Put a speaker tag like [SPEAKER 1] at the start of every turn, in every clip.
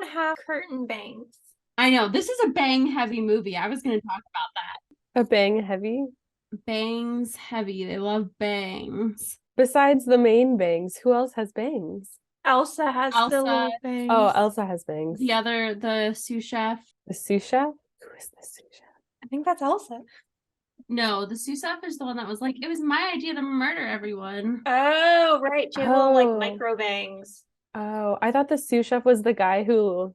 [SPEAKER 1] have curtain bangs.
[SPEAKER 2] I know. This is a bang heavy movie. I was going to talk about that.
[SPEAKER 3] A bang heavy?
[SPEAKER 2] Bangs heavy. They love bangs.
[SPEAKER 3] Besides the main bangs, who else has bangs?
[SPEAKER 1] Elsa has the
[SPEAKER 2] Elsa.
[SPEAKER 1] little bangs.
[SPEAKER 3] Oh, Elsa has bangs.
[SPEAKER 2] The sous chef.
[SPEAKER 3] The sous chef? Who is the sous chef?
[SPEAKER 1] I think that's Elsa.
[SPEAKER 2] No, the sous chef is the one that was like, it was my idea to murder everyone.
[SPEAKER 1] Oh, right. She has little like
[SPEAKER 3] Oh.
[SPEAKER 1] micro bangs.
[SPEAKER 3] Oh, I thought the sous chef was the guy who.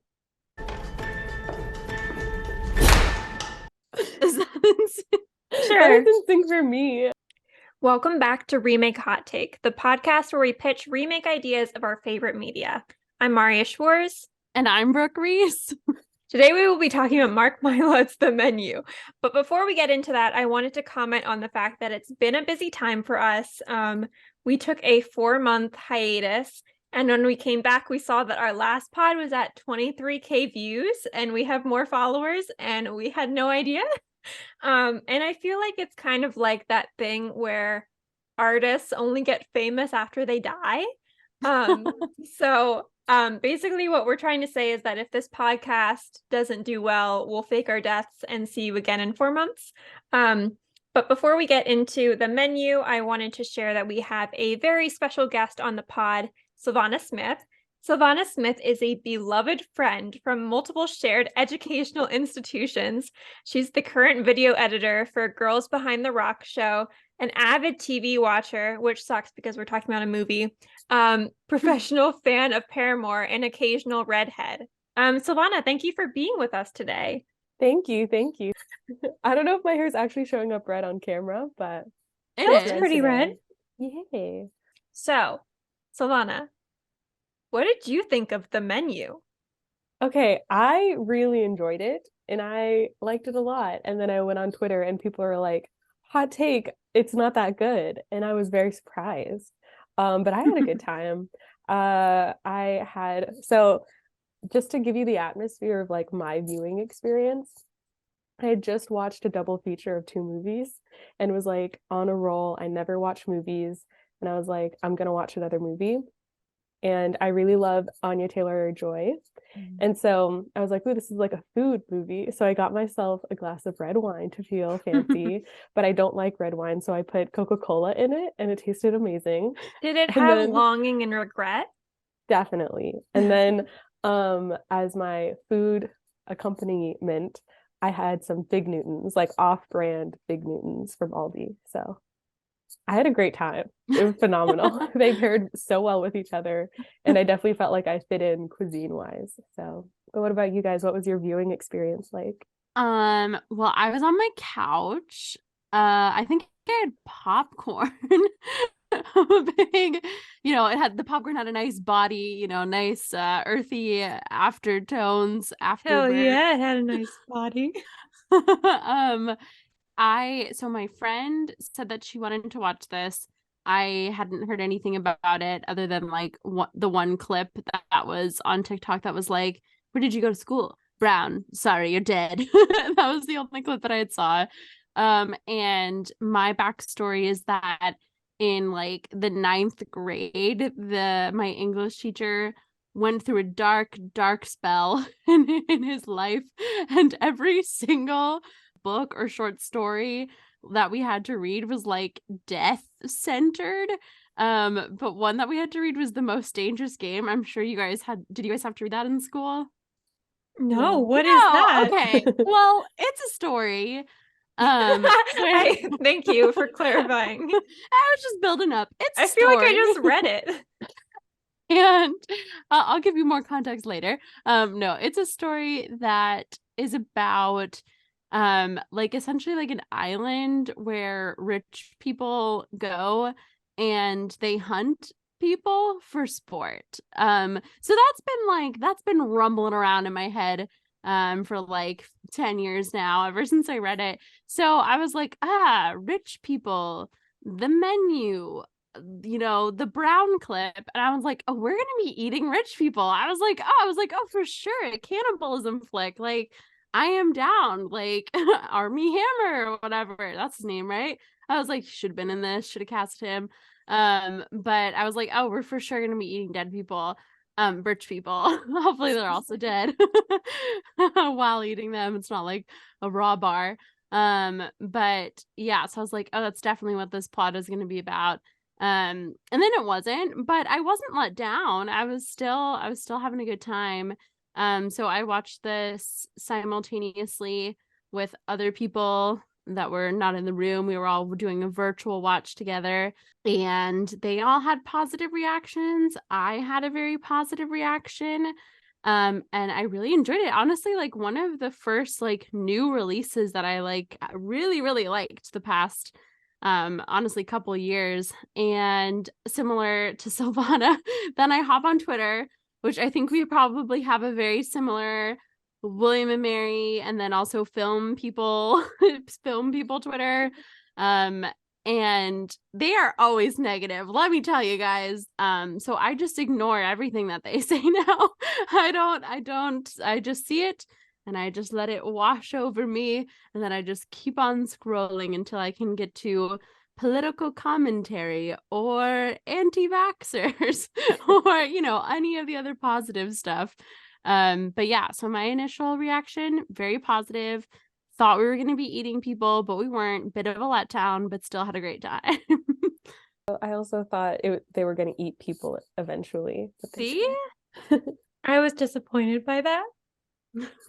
[SPEAKER 1] Sure.
[SPEAKER 3] That didn't think for me.
[SPEAKER 1] Welcome back to Remake Hot Take, the podcast where we pitch remake ideas of our favorite media. I'm Marriya Schwarz.
[SPEAKER 2] And I'm Brooke Rees.
[SPEAKER 1] Today we will be talking about Mark Mylod's The Menu. But before we get into that, I wanted to comment on the fact that it's been a busy time for us. We took a 4-month hiatus, and when we came back, we saw that our last pod was at 23K views, and we have more followers, and we had no idea. And I feel like it's kind of like that thing where artists only get famous after they die. Basically what we're trying to say is that if this podcast doesn't do well, we'll fake our deaths and see you again in 4 months. But before we get into the menu, I wanted to share that we have a very special guest on the pod, Silvana Smith. Silvana Smith is a beloved friend from multiple shared educational institutions. She's the current video editor for Girls Behind the Rock show, an avid TV watcher, which sucks because we're talking about a movie, professional fan of Paramore, and occasional redhead. Silvana, thank you for being with us today.
[SPEAKER 3] Thank you. I don't know if my hair's actually showing up red on camera, but
[SPEAKER 1] it looks pretty red.
[SPEAKER 3] Yay.
[SPEAKER 1] So, Silvana, what did you think of The Menu?
[SPEAKER 3] Okay, I really enjoyed it and I liked it a lot. And then I went on Twitter and people were like, hot take, it's not that good. And I was very surprised. But I had a good time. So just to give you the atmosphere of like my viewing experience, I had just watched a double feature of 2 movies and was like on a roll. I never watch movies. And I was like, I'm gonna watch another movie. And I really love Anya Taylor-Joy. And so I was like, ooh, this is like a food movie. So I got myself a glass of red wine to feel fancy, but I don't like red wine. So I put Coca-Cola in it and it tasted amazing.
[SPEAKER 1] Did it have longing and regret?
[SPEAKER 3] Definitely. And then as my food accompaniment, I had some Fig Newtons, like off-brand Fig Newtons from Aldi. So I had a great time. It was phenomenal. They paired so well with each other. And I definitely felt like I fit in cuisine-wise. So, but what about you guys? What was your viewing experience like?
[SPEAKER 2] Well, I was on my couch. I think I had popcorn. Big, the popcorn had a nice body, nice earthy aftertones after.
[SPEAKER 1] Hell yeah, it had a nice body.
[SPEAKER 2] So my friend said that she wanted to watch this. I hadn't heard anything about it other than like the one clip that was on TikTok that was like, where did you go to school? Brown. Sorry, you're dead. That was the only clip that I had saw. And my backstory is that in like the 9th grade, my English teacher went through a dark spell in his life, and every single book or short story that we had to read was like death centered. But one that we had to read was The Most Dangerous Game. I'm sure did you guys have to read that in school?
[SPEAKER 1] No, what is that?
[SPEAKER 2] Okay. Well, it's a story.
[SPEAKER 1] Thank you for clarifying.
[SPEAKER 2] I was just building up.
[SPEAKER 1] I feel like I just read it.
[SPEAKER 2] And I'll give you more context later. No, it's a story that is about like essentially like an island where rich people go and they hunt people for sport. So that's been rumbling around in my head for like 10 years now, ever since I read it. So I was like, rich people, The Menu, the brown clip, and I was like, oh, we're gonna be eating rich people. I was like, oh, for sure, a cannibalism flick. Like, I am down. Like, Army Hammer or whatever, that's his name, right? I was like, should have been in this, should have cast him. But I was like, oh, we're for sure gonna be eating dead people. rich people. Hopefully they're also dead while eating them. It's not like a raw bar. But yeah, so I was like, oh, that's definitely what this plot is going to be about. And then it wasn't, but I wasn't let down. I was still having a good time. So I watched this simultaneously with other people that were not in the room. We were all doing a virtual watch together, and they all had positive reactions. I had a very positive reaction. And I really enjoyed it. Honestly, like one of the first like new releases that I like really, really liked the past honestly couple years. And similar to Silvana, then I hop on Twitter, which I think we probably have a very similar William and Mary, and then also film people Twitter. And they are always negative, let me tell you guys. So I just ignore everything that they say now. I just see it and I just let it wash over me, and then I just keep on scrolling until I can get to political commentary or anti-vaxxers or any of the other positive stuff. But yeah, so my initial reaction, very positive. Thought we were going to be eating people, but we weren't. Bit of a letdown, but still had a great time.
[SPEAKER 3] I also thought they were going to eat people eventually.
[SPEAKER 2] See?
[SPEAKER 1] I was disappointed by that.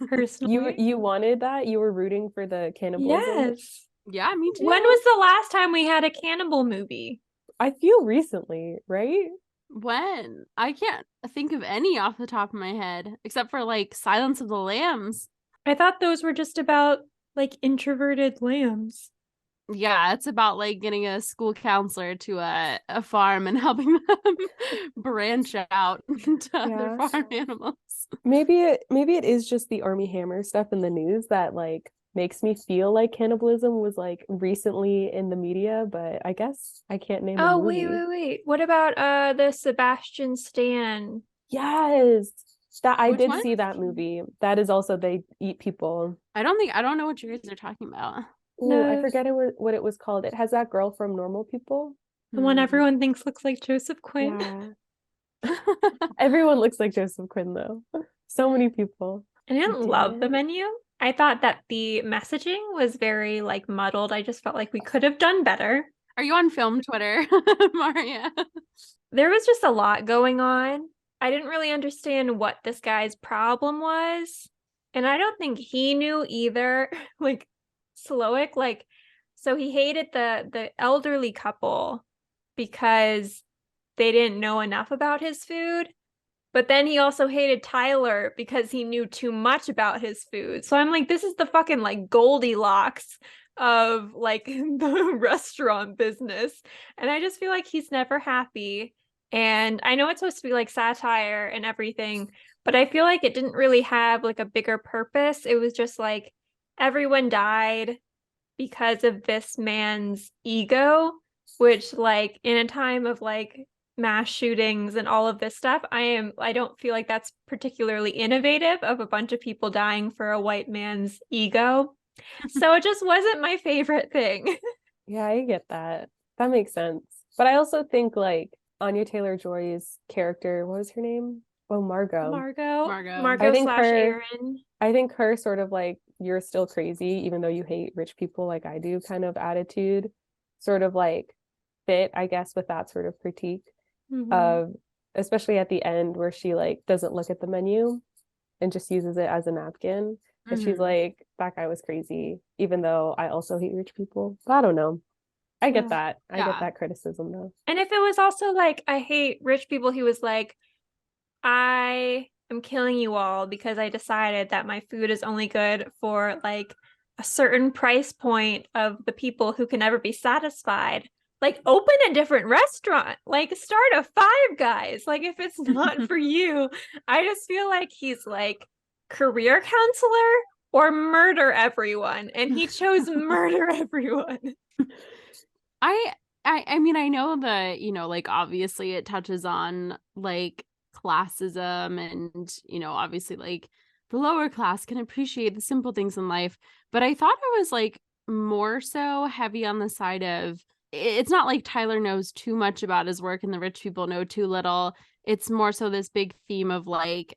[SPEAKER 1] Personally.
[SPEAKER 3] You wanted that? You were rooting for the cannibalism?
[SPEAKER 1] Yes.
[SPEAKER 2] Yeah, me too.
[SPEAKER 1] When was the last time we had a cannibal movie?
[SPEAKER 3] I feel recently, right?
[SPEAKER 2] When? I can't think of any off the top of my head, except for like Silence of the Lambs.
[SPEAKER 1] I thought those were just about like introverted lambs.
[SPEAKER 2] Yeah, it's about like getting a school counselor to a farm and helping them branch out to other farm animals.
[SPEAKER 3] Maybe it is just the Army Hammer stuff in the news that like makes me feel like cannibalism was like recently in the media, but I guess I can't name a movie.
[SPEAKER 1] Wait. What about the Sebastian Stan?
[SPEAKER 3] Yes. That I
[SPEAKER 2] Which
[SPEAKER 3] did
[SPEAKER 2] one?
[SPEAKER 3] see that movie. That is also they eat people.
[SPEAKER 2] I don't know what you guys are talking about.
[SPEAKER 3] No, I forget what it was called. It has that girl from Normal People.
[SPEAKER 1] The one everyone thinks looks like Joseph Quinn.
[SPEAKER 3] Yeah. Everyone looks like Joseph Quinn though. So many people.
[SPEAKER 1] I didn't love the menu. I thought that the messaging was very like muddled. I just felt like we could have done better.
[SPEAKER 2] Are you on film Twitter, Marriya?
[SPEAKER 1] There was just a lot going on. I didn't really understand what this guy's problem was. And I don't think he knew either. Like Slowick, like, so he hated the elderly couple because they didn't know enough about his food. But then he also hated Tyler because he knew too much about his food. So I'm like, this is the fucking like Goldilocks of like the restaurant business. And I just feel like he's never happy. And I know it's supposed to be like satire and everything, but I feel like it didn't really have like a bigger purpose. It was just like everyone died because of this man's ego, which like in a time of like mass shootings and all of this stuff, I don't feel like that's particularly innovative of a bunch of people dying for a white man's ego. So it just wasn't my favorite thing.
[SPEAKER 3] Yeah, I get that. That makes sense. But I also think like Anya Taylor-Joy's character, what was her name? Oh, Margot
[SPEAKER 1] / Erin.
[SPEAKER 3] I think her sort of like, you're still crazy even though you hate rich people like I do kind of attitude sort of like fit, I guess, with that sort of critique of, especially at the end where she like doesn't look at the menu and just uses it as a napkin. And she's like, that guy was crazy, even though I also hate rich people. But I don't know. I get that. I get that criticism though.
[SPEAKER 1] And if it was also like, I hate rich people, he was like, I am killing you all because I decided that my food is only good for like a certain price point of the people who can never be satisfied. Like, open a different restaurant, like start a Five Guys. Like, if it's not for you, I just feel like he's like career counselor or murder everyone. And he chose murder everyone.
[SPEAKER 2] I mean, I know that, like obviously it touches on like classism and, obviously like the lower class can appreciate the simple things in life. But I thought it was like more so heavy on the side of, it's not like Tyler knows too much about his work and the rich people know too little. it's more so this big theme of like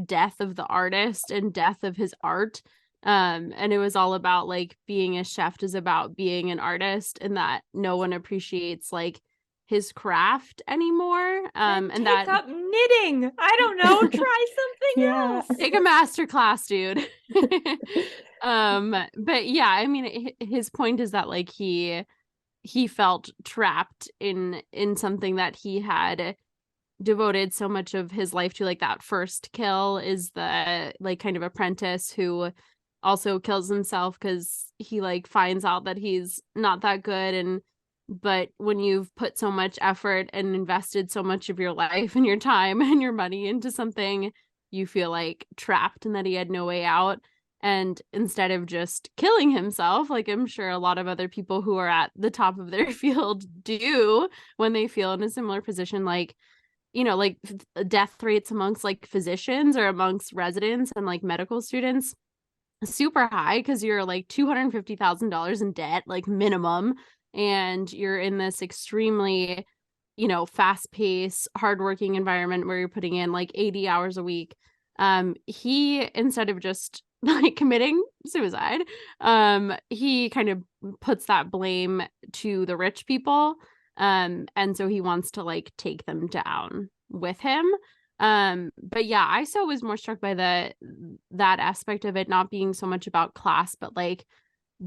[SPEAKER 2] death of the artist and death of his art. And it was all about like being a chef is about being an artist, and that no one appreciates like his craft anymore.
[SPEAKER 1] Then
[SPEAKER 2] And
[SPEAKER 1] take
[SPEAKER 2] that
[SPEAKER 1] up knitting. I don't know. Try something
[SPEAKER 3] Yeah.
[SPEAKER 1] else.
[SPEAKER 2] take a master class, dude. But yeah, I mean, his point is that like he felt trapped in something that he had devoted so much of his life to. Like that first kill is the like kind of apprentice who also kills himself because he like finds out that he's not that good. And but when you've put so much effort and invested so much of your life and your time and your money into something, you feel like trapped and that he had no way out. And instead of just killing himself, like I'm sure a lot of other people who are at the top of their field do when they feel in a similar position, like, you know, like death rates amongst like physicians or amongst residents and like medical students super high because you're like $250,000 in debt, like minimum, and you're in this extremely, you know, fast-paced, hardworking environment where you're putting in like 80 hours a week. He, instead of just like committing suicide, he kind of puts that blame to the rich people. And so he wants to like take them down with him. But yeah, I so was more struck by that aspect of it not being so much about class, but like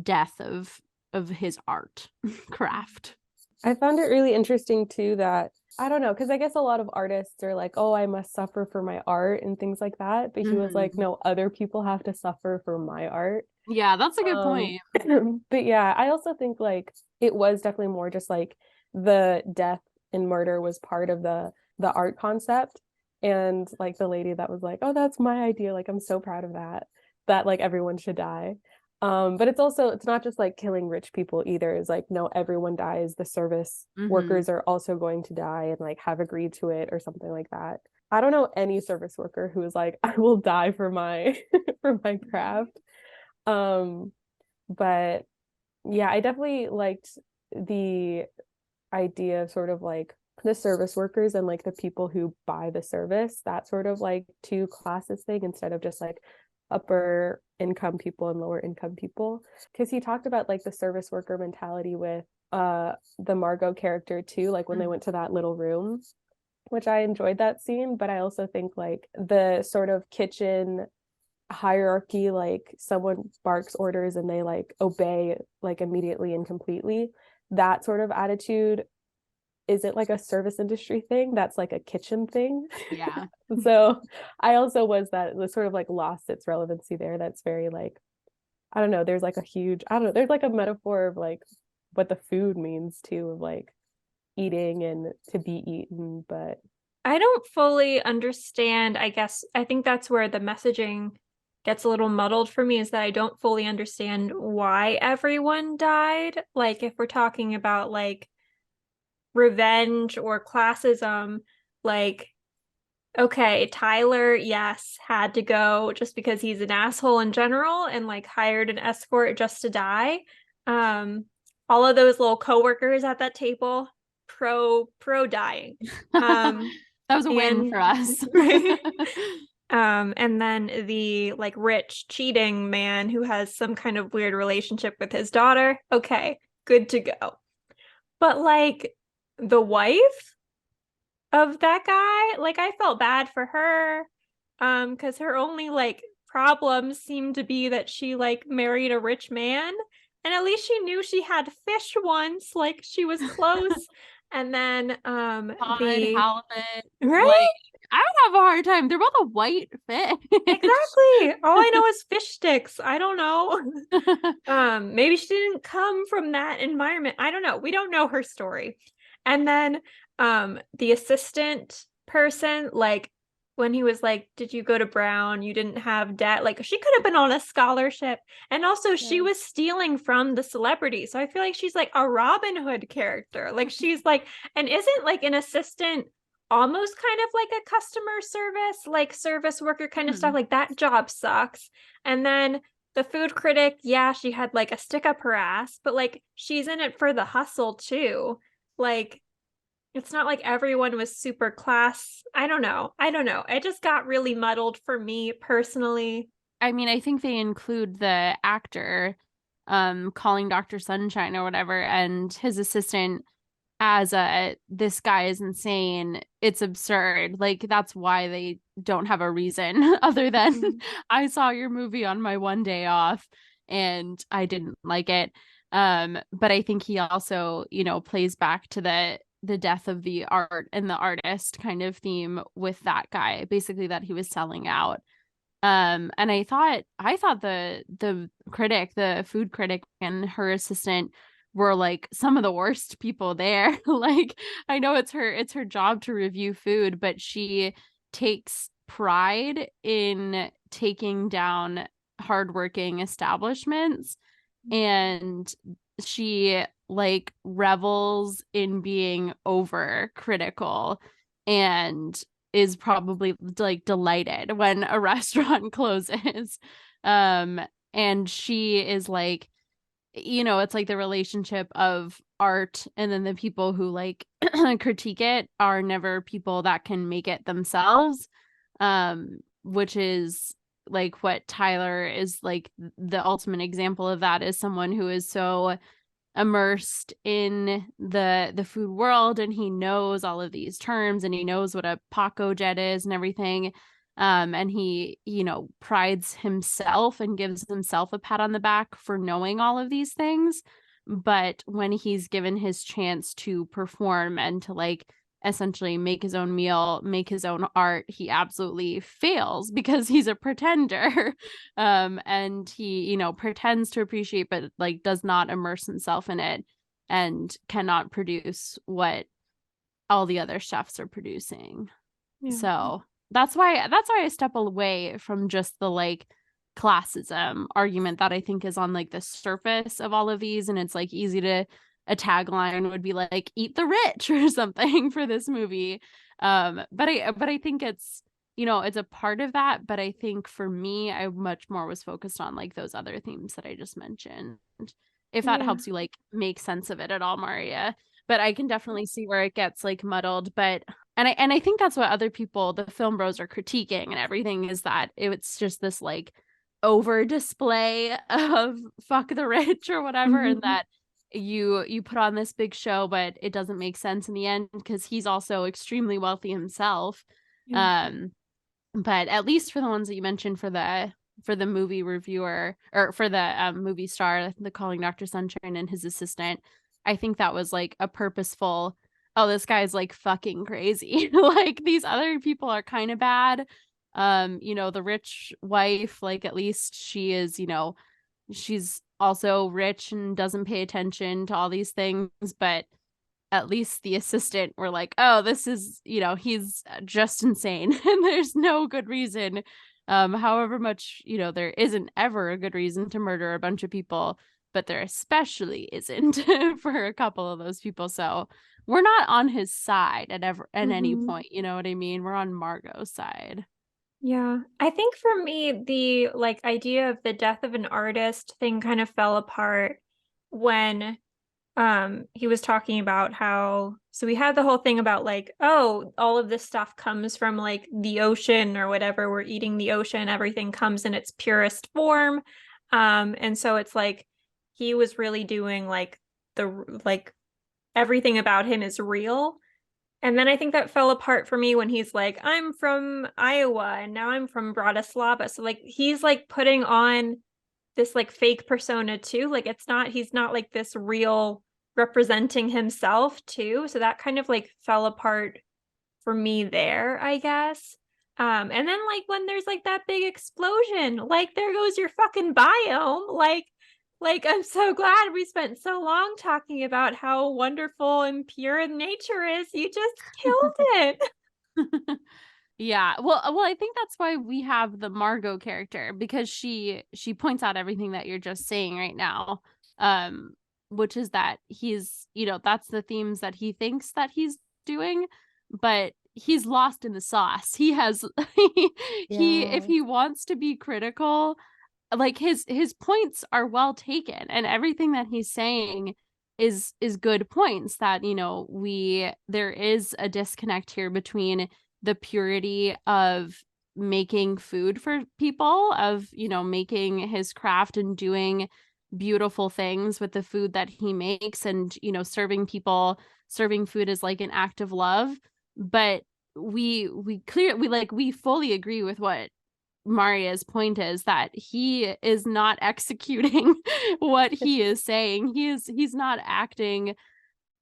[SPEAKER 2] death of his art craft.
[SPEAKER 3] I found it really interesting too that, I don't know, because I guess a lot of artists are like, oh, I must suffer for my art and things like that. But he was like, no, other people have to suffer for my art.
[SPEAKER 2] Yeah, that's a good point.
[SPEAKER 3] But yeah, I also think like it was definitely more just like the death and murder was part of the art concept. And like the lady that was like, oh, that's my idea. Like, I'm so proud of that like everyone should die. But it's not just like killing rich people either. It's like, no, everyone dies. The service workers are also going to die and like have agreed to it or something like that. I don't know any service worker who is like, I will die for my for my craft. But yeah, I definitely liked the idea of sort of like the service workers and like the people who buy the service, that sort of like two classes thing instead of just like upper income people and lower income people, because he talked about like the service worker mentality with the Margot character too, like when they went to that little room, which I enjoyed that scene. But I also think like the sort of kitchen hierarchy, like someone barks orders and they like obey like immediately and completely, that sort of attitude isn't like a service industry thing, that's like a kitchen thing.
[SPEAKER 2] Yeah.
[SPEAKER 3] So I also was that it sort of like lost its relevancy there. That's very like, I don't know, there's like a huge, I don't know, there's like a metaphor of like what the food means too, of like eating and to be eaten. But
[SPEAKER 1] I don't fully understand, I guess. I think that's where the messaging gets a little muddled for me, is that I don't fully understand why everyone died. Like if we're talking about like revenge or classism, like, okay, Tyler, yes, had to go just because he's an asshole in general and like hired an escort just to die. All of those little coworkers at that table, pro dying.
[SPEAKER 2] That was a win for us.
[SPEAKER 1] And then the like rich cheating man who has some kind of weird relationship with his daughter. Okay, good to go. But like the wife of that guy, like I felt bad for her, because her only like problems seemed to be that she like married a rich man, and at least she knew she had fish once, like she was close. And then
[SPEAKER 2] halibut,
[SPEAKER 1] right,
[SPEAKER 2] like I would have a hard time. They're both a white fish.
[SPEAKER 1] exactly. All I know is fish sticks. I don't know. Maybe she didn't come from that environment. I don't know. We don't know her story. And then the assistant person, like when he was like, did you go to Brown? You didn't have debt. Like she could have been on a scholarship. And also she was stealing from the celebrity. So I feel like she's like a Robin Hood character. Like she's like, and isn't like an assistant almost kind of like a customer service, like service worker kind of stuff? Like that job sucks. And then the food critic, yeah, she had like a stick up her ass, but like she's in it for the hustle too. Like It's not like everyone was super class. I don't know. It just got really muddled for me personally.
[SPEAKER 2] I mean, I think they include the actor calling Dr. Sunshine or whatever, and his assistant as this guy is insane. It's absurd. Like, that's why they don't have a reason other than I saw your movie on my one day off and I didn't like it. But I think he also, plays back to the death of the art and the artist kind of theme with that guy, basically, that he was selling out. And I thought the critic, the food critic, and her assistant were like some of the worst people there. Like, I know it's her job to review food, but she takes pride in taking down hardworking establishments, and she like revels in being over critical and is probably like delighted when a restaurant closes. And she is like, it's like the relationship of art and then the people who like critique it are never people that can make it themselves. Which is like what Tyler is like, the ultimate example of that is someone who is so immersed in the food world, and he knows all of these terms, and he knows what a Paco jet is and everything, and he prides himself and gives himself a pat on the back for knowing all of these things. But when he's given his chance to perform and to like essentially make his own meal, make his own art, he absolutely fails because he's a pretender. And he, pretends to appreciate, but like does not immerse himself in it and cannot produce what all the other chefs are producing.
[SPEAKER 1] Yeah.
[SPEAKER 2] So that's why I step away from just the like classism argument that I think is on like the surface of all of these. And it's like easy to, a tagline would be like "eat the rich" or something for this movie. But I think it's, it's a part of that. But I think for me, I much more was focused on like those other themes that I just mentioned. If that helps you like make sense of it at all, Marriya. But I can definitely see where it gets like muddled. But and I think that's what other people, the film bros, are critiquing and everything, is that it's just this like over display of fuck the rich or whatever, and that you put on this big show, but it doesn't make sense in the end because he's also extremely wealthy himself. But at least for the ones that you mentioned, for the movie reviewer, or for the movie star, the calling Dr. Sunshine and his assistant, I think that was like a purposeful, oh, this guy's like fucking crazy. Like, these other people are kind of bad. The rich wife, like, at least she is, she's also rich and doesn't pay attention to all these things, but at least the assistant were like, oh, this is, he's just insane and there's no good reason, however much, there isn't ever a good reason to murder a bunch of people, but there especially isn't for a couple of those people. So we're not on his side at any point, you know what I mean? We're on Margot's side.
[SPEAKER 1] Yeah, I think for me, the like idea of the death of an artist thing kind of fell apart when he was talking about how, so we had the whole thing about like, oh, all of this stuff comes from like the ocean or whatever, we're eating the ocean, everything comes in its purest form. And so it's like he was really doing like everything about him is real. And then I think that fell apart for me when he's like, I'm from Iowa and now I'm from Bratislava. So like he's like putting on this like fake persona too. Like he's not like this real representing himself too. So that kind of like fell apart for me there, I guess. And then like when there's like that big explosion, like there goes your fucking biome. Like, I'm so glad we spent so long talking about how wonderful and pure nature is. You just killed it.
[SPEAKER 2] Yeah. Well, I think that's why we have the Margot character, because she points out everything that you're just saying right now. Which is that he's, that's the themes that he thinks that he's doing, but he's lost in the sauce. He has if he wants to be critical, like his points are well taken and everything that he's saying is good points that, you know, there is a disconnect here between the purity of making food for people, of, you know, making his craft and doing beautiful things with the food that he makes, and, you know, serving food is like an act of love. But we fully agree with what Marriya's point is, that he is not executing what he is saying. He's not acting,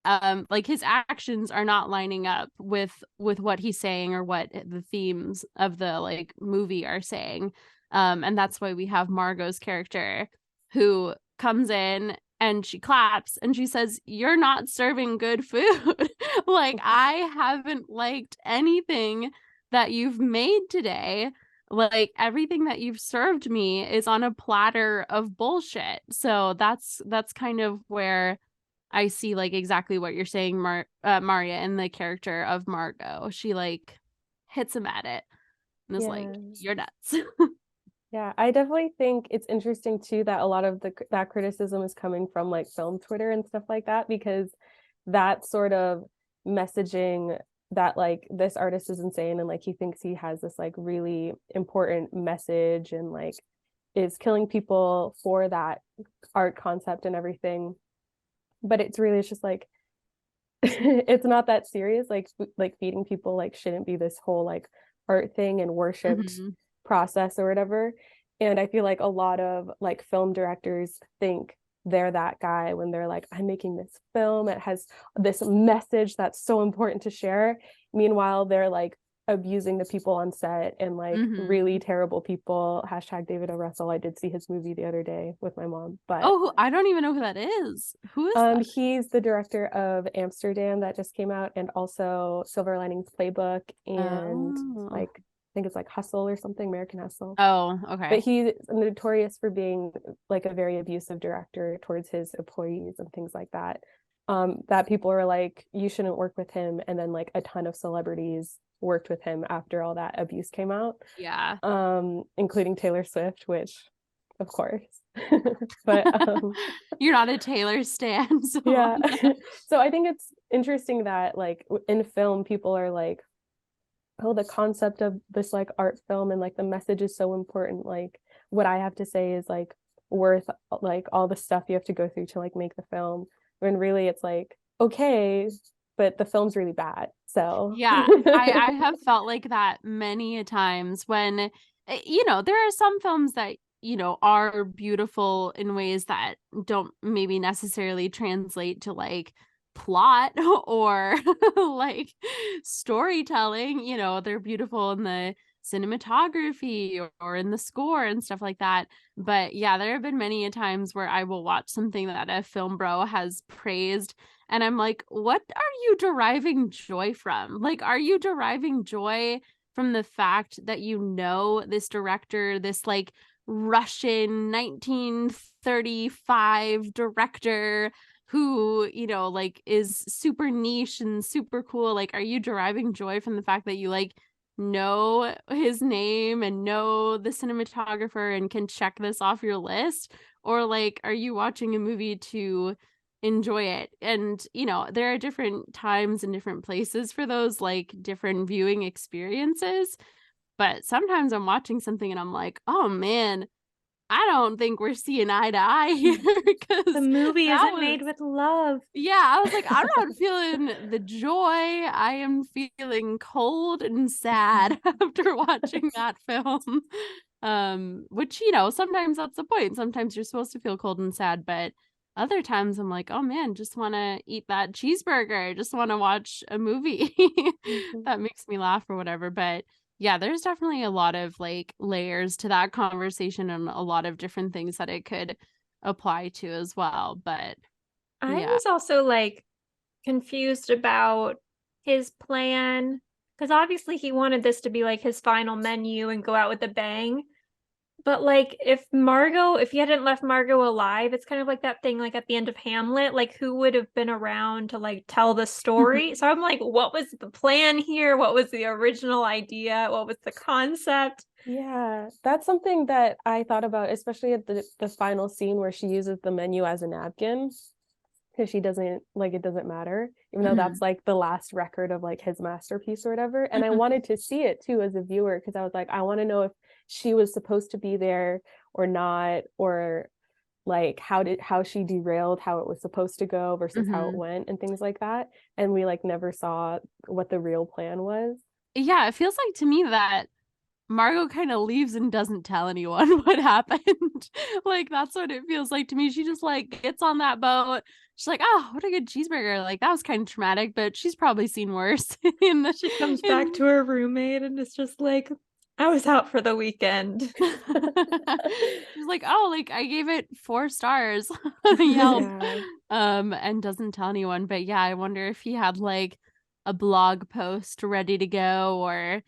[SPEAKER 2] like his actions are not lining up with what he's saying or what the themes of the like movie are saying. And that's why we have Margot's character, who comes in and she claps and she says, "You're not serving good food." Like, I haven't liked anything that you've made today. Like, everything that you've served me is on a platter of bullshit. So that's kind of where I see like exactly what you're saying, Marriya, in the character of Margot. She like hits him at it and is like, "You're nuts."
[SPEAKER 3] Yeah, I definitely think it's interesting too that a lot of that criticism is coming from like film Twitter and stuff like that, because that sort of messaging that like this artist is insane and like he thinks he has this like really important message and like is killing people for that art concept and everything. But it's just like it's not that serious. Like feeding people like shouldn't be this whole like art thing and worshipped process or whatever. And I feel like a lot of like film directors think they're that guy when they're like, I'm making this film, it has this message that's so important to share. Meanwhile, they're like abusing the people on set and like really terrible people. # David O. Russell. I did see his movie the other day with my mom. But
[SPEAKER 2] I don't even know who that is. Who is that?
[SPEAKER 3] He's the director of Amsterdam that just came out, and also Silver Linings Playbook, and like I think it's like Hustle or something, American Hustle.
[SPEAKER 2] Oh, okay.
[SPEAKER 3] But he's notorious for being like a very abusive director towards his employees and things like that. That people are like, you shouldn't work with him, and then like a ton of celebrities worked with him after all that abuse came out.
[SPEAKER 2] Yeah.
[SPEAKER 3] Including Taylor Swift, which of course. But
[SPEAKER 2] you're not a Taylor stan. So.
[SPEAKER 3] Yeah. So I think it's interesting that like in film people are like, oh, the concept of this like art film and like the message is so important, like what I have to say is like worth like all the stuff you have to go through to like make the film, when really it's like, okay, but the film's really bad. So
[SPEAKER 2] yeah, I have felt like that many a times when, you know, there are some films that, you know, are beautiful in ways that don't maybe necessarily translate to like plot or like storytelling. You know, they're beautiful in the cinematography or in the score and stuff like that. But yeah, there have been many a times where I will watch something that a film bro has praised and I'm like, what are you deriving joy from? Like, are you deriving joy from the fact that you know this director, this like Russian 1935 director who, you know, like is super niche and super cool? Like, are you deriving joy from the fact that you like know his name and know the cinematographer and can check this off your list? Or like, are you watching a movie to enjoy it? And, you know, there are different times and different places for those like different viewing experiences. But sometimes I'm watching something and I'm like, oh man, I don't think we're seeing eye to eye here, because
[SPEAKER 1] the movie isn't made with love.
[SPEAKER 2] Yeah, I was like, I'm not feeling the joy. I am feeling cold and sad after watching that film. Which, you know, sometimes that's the point. Sometimes you're supposed to feel cold and sad, but other times I'm like, oh man, just want to eat that cheeseburger. Just want to watch a movie that makes me laugh or whatever. But yeah, there's definitely a lot of like layers to that conversation and a lot of different things that it could apply to as well. But
[SPEAKER 1] I was also like confused about his plan, because obviously he wanted this to be like his final menu and go out with a bang. But like if he hadn't left Margot alive, it's kind of like that thing like at the end of Hamlet, like who would have been around to like tell the story? So I'm like, what was the plan here? What was the original idea? What was the concept?
[SPEAKER 3] Yeah, that's something that I thought about, especially at the final scene where she uses the menu as a napkin. because she doesn't like, it doesn't matter, even though that's like the last record of like his masterpiece or whatever. And I wanted to see it too as a viewer, because I was like, I want to know if she was supposed to be there or not, or like how she derailed how it was supposed to go versus how it went and things like that. And we like never saw what the real plan was.
[SPEAKER 2] Yeah, it feels like to me that Margot kind of leaves and doesn't tell anyone what happened. Like, that's what it feels like to me. She just like gets on that boat. She's like, oh, what a good cheeseburger. Like, that was kind of traumatic, but she's probably seen worse.
[SPEAKER 1] She comes back to her roommate and it's just like, I was out for the weekend.
[SPEAKER 2] She's like, oh, like I gave it 4 stars on Yelp.
[SPEAKER 3] Yeah.
[SPEAKER 2] And doesn't tell anyone. But yeah, I wonder if he had like a blog post ready to go, or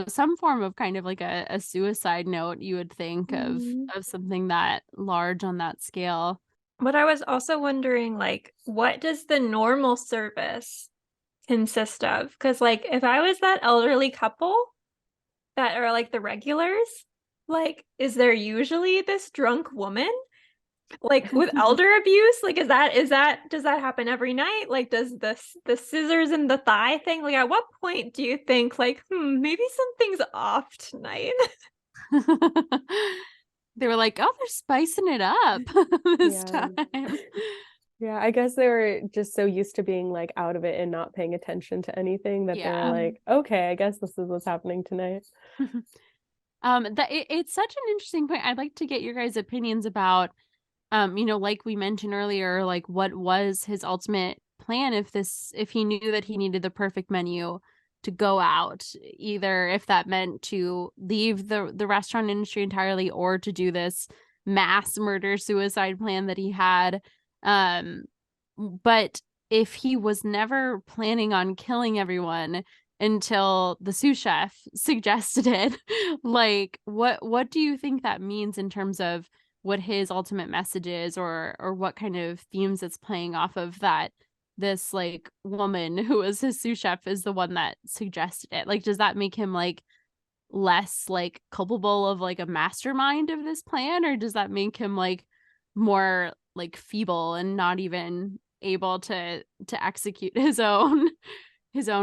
[SPEAKER 2] some form of kind of like a suicide note, you would think of something that large on that scale.
[SPEAKER 1] But I was also wondering, like, what does the normal service consist of? Because, like, if I was that elderly couple that are like the regulars, like, is there usually this drunk woman? Like with elder abuse, like does that happen every night? Like does the scissors in the thigh thing, like at what point do you think like maybe something's off tonight?
[SPEAKER 2] They were like, oh, they're spicing it up this time.
[SPEAKER 3] Yeah, I guess they were just so used to being like out of it and not paying attention to anything that they were like, okay, I guess this is what's happening tonight.
[SPEAKER 2] It's such an interesting point. I'd like to get your guys' opinions about like we mentioned earlier, like what was his ultimate plan if he knew that he needed the perfect menu to go out, either if that meant to leave the restaurant industry entirely or to do this mass murder suicide plan that he had. But if he was never planning on killing everyone until the sous chef suggested it, like what do you think that means in terms of what his ultimate message is, or what kind of themes it's playing off of, that this like woman who was his sous chef is the one that suggested it? Like, does that make him like less like culpable of like a mastermind of this plan, or does that make him like more like feeble and not even able to execute his own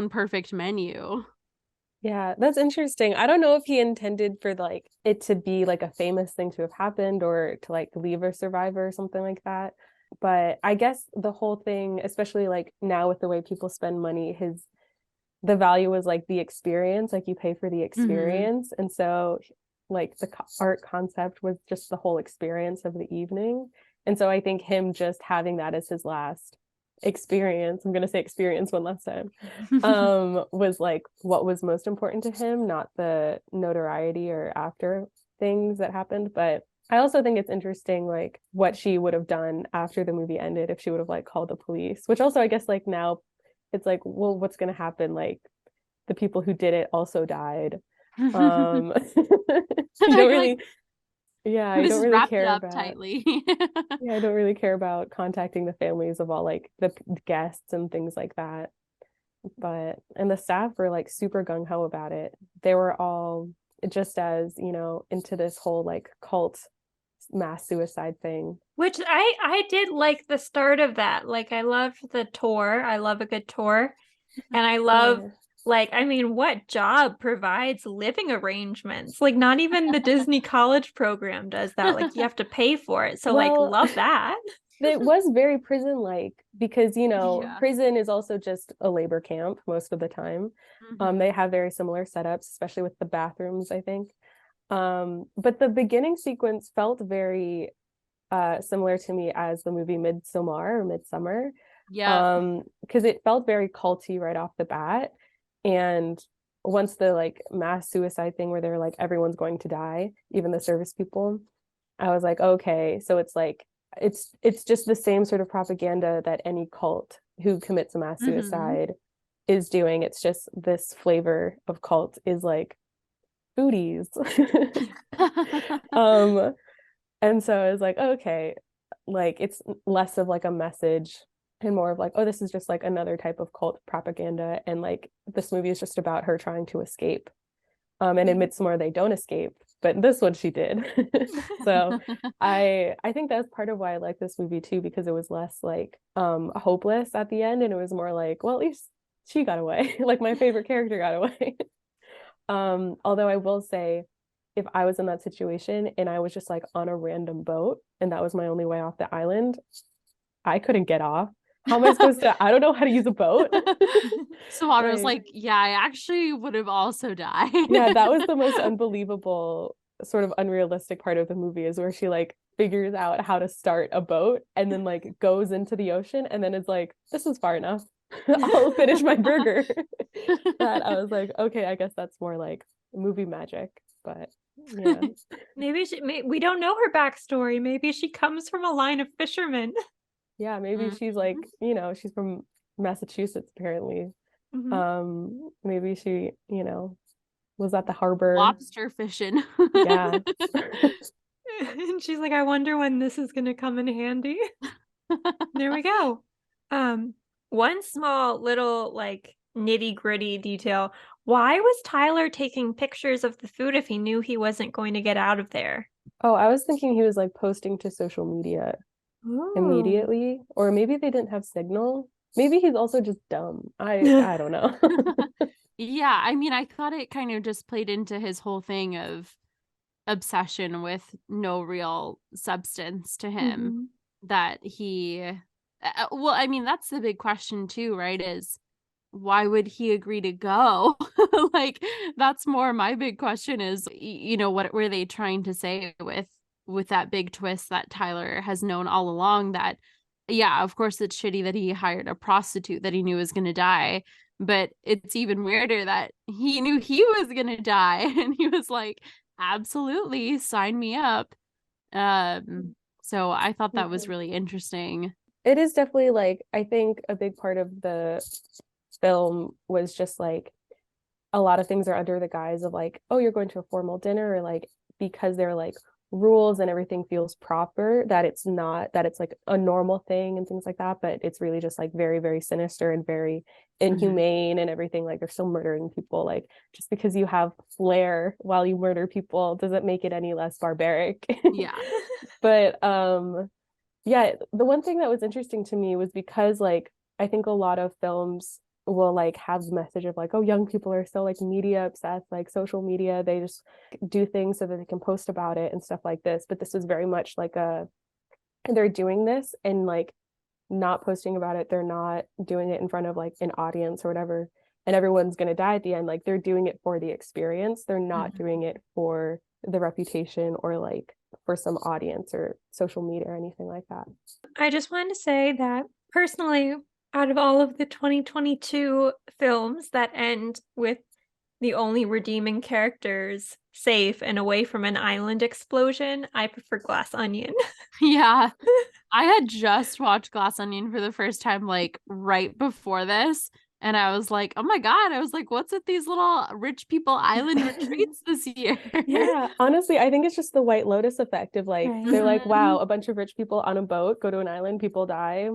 [SPEAKER 2] perfect menu?
[SPEAKER 3] Yeah, that's interesting. I don't know if he intended for like it to be like a famous thing to have happened, or to like leave a survivor or something like that. But I guess the whole thing, especially like now with the way people spend money, the value was like the experience, like you pay for the experience. And so like the art concept was just the whole experience of the evening. And so I think him just having that as his last experience, I'm going to say experience one last time, was like what was most important to him, not the notoriety or after things that happened. But I also think it's interesting like what she would have done after the movie ended, if she would have like called the police, which also I guess like now it's like, well, what's going to happen? Like the people who did it also died. You don't really I don't really care about
[SPEAKER 2] tightly.
[SPEAKER 3] I don't really care about contacting the families of all like the guests and things like that. And the staff were like super gung-ho about it. They were all just as, into this whole like cult mass suicide thing.
[SPEAKER 1] Which I did like the start of that. Like I loved the tour. I love a good tour. And I love like, I mean, what job provides living arrangements? Like not even the Disney college program does that. Like you have to pay for it. So like love that.
[SPEAKER 3] It was very prison-like because, prison is also just a labor camp most of the time. They have very similar setups, especially with the bathrooms, I think. But the beginning sequence felt very similar to me as the movie Midsummer.
[SPEAKER 2] Yeah.
[SPEAKER 3] Because it felt very culty right off the bat. And once the like mass suicide thing where they're like everyone's going to die, even the service people, I was like, okay, so it's like it's just the same sort of propaganda that any cult who commits a mass suicide is doing. It's just this flavor of cult is like foodies. And so I was like, okay, like it's less of like a message and more of like, oh, this is just like another type of cult propaganda, and like this movie is just about her trying to escape. And in Midsommar they don't escape, but this one she did. So I think that's part of why I like this movie too, because it was less like hopeless at the end, and it was more like, well, at least she got away. Like my favorite character got away. Although I will say, if I was in that situation and I was just like on a random boat and that was my only way off the island, I couldn't get off. How am I supposed to? I don't know how to use a boat.
[SPEAKER 2] Silvana was
[SPEAKER 3] Right.
[SPEAKER 2] like, yeah, I actually would have also died.
[SPEAKER 3] Yeah, that was the most unbelievable, sort of unrealistic part of the movie, is where she like figures out how to start a boat and then like goes into the ocean and then it's like, this is far enough. I'll finish my burger. That I was like, okay, I guess that's more like movie magic, but yeah.
[SPEAKER 1] Maybe we don't know her backstory. Maybe she comes from a line of fishermen.
[SPEAKER 3] Yeah, maybe she's like, you know, she's from Massachusetts apparently. Maybe she, you know, was at the harbor.
[SPEAKER 2] Lobster fishing.
[SPEAKER 3] Yeah.
[SPEAKER 1] And she's like, I wonder when this is gonna come in handy. There we go. One small little like nitty-gritty detail. Why was Tyler taking pictures of the food if he knew he wasn't going to get out of there?
[SPEAKER 3] Oh, I was thinking he was like posting to social media
[SPEAKER 1] Ooh.
[SPEAKER 3] immediately, or maybe they didn't have signal. Maybe he's also just dumb. I don't know.
[SPEAKER 2] Yeah, I mean, I thought it kind of just played into his whole thing of obsession with no real substance to him, that he well, I mean, that's the big question too, right? Is why would he agree to go? Like, that's more my big question is, you know, what were they trying to say with that big twist that Tyler has known all along, that yeah, of course it's shitty that he hired a prostitute that he knew was going to die, but it's even weirder that he knew he was going to die and he was like, absolutely, sign me up. So I thought that was really interesting.
[SPEAKER 3] It is definitely like, I think a big part of the film was just like, a lot of things are under the guise of like, oh, you're going to a formal dinner, or like, because they're like rules and everything feels proper, that it's not, that it's like a normal thing and things like that, but it's really just like very, very sinister and very inhumane and everything. Like they're still murdering people. Like just because you have flair while you murder people doesn't make it any less barbaric.
[SPEAKER 2] Yeah.
[SPEAKER 3] But yeah, the one thing that was interesting to me was because like I think a lot of films will like have the message of like, oh, young people are so like media obsessed, like social media, they just do things so that they can post about it and stuff like this. But this is very much like they're doing this and like not posting about it. They're not doing it in front of like an audience or whatever, and everyone's gonna die at the end. Like they're doing it for the experience. They're not doing it for the reputation or like for some audience or social media or anything like that.
[SPEAKER 1] I just wanted to say that personally, out of all of the 2022 films that end with the only redeeming characters safe and away from an island explosion, I prefer Glass Onion.
[SPEAKER 2] Yeah. I had just watched Glass Onion for the first time like right before this, and I was like, oh my God, I was like, what's with these little rich people island retreats this year?
[SPEAKER 3] Yeah, honestly, I think it's just the White Lotus effect of like, they're like, wow, a bunch of rich people on a boat go to an island, people die.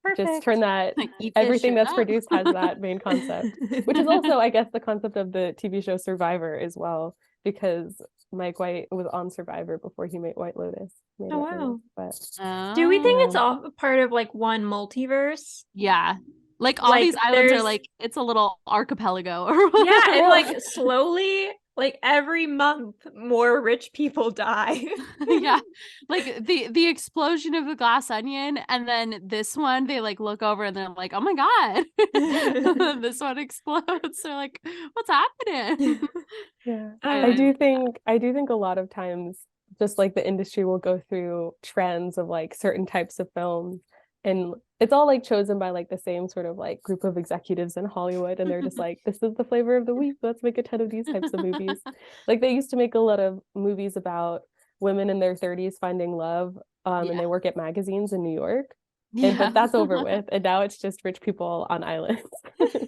[SPEAKER 1] Perfect.
[SPEAKER 3] Just turn that,
[SPEAKER 2] Like, eat
[SPEAKER 3] everything
[SPEAKER 2] fish
[SPEAKER 3] that's
[SPEAKER 2] up.
[SPEAKER 3] produced has that main concept, which is also, I guess, the concept of the TV show Survivor as well, because Mike White was on Survivor before he made White Lotus.
[SPEAKER 1] Oh, wow.
[SPEAKER 3] But
[SPEAKER 1] Do we think it's
[SPEAKER 3] yeah.
[SPEAKER 1] all part of like one multiverse?
[SPEAKER 2] Yeah. Like all
[SPEAKER 1] Like,
[SPEAKER 2] these islands are
[SPEAKER 1] there's-
[SPEAKER 2] like, it's a little archipelago. Or
[SPEAKER 1] Yeah, and
[SPEAKER 3] Well-
[SPEAKER 1] like slowly, like every month, more rich people die.
[SPEAKER 2] Yeah, like the explosion of the Glass Onion, and then this one they like look over and they're like, oh my God, this one explodes. They're like, what's happening?
[SPEAKER 3] Yeah, I do think a lot of times just like the industry will go through trends of like certain types of films, and it's all like chosen by like the same sort of like group of executives in Hollywood, and they're just like, this is the flavor of the week, let's make a ton of these types of movies. Like they used to make a lot of movies about women in their 30s finding love, and they work at magazines in New York. And, but that's over with, and now it's just rich people on islands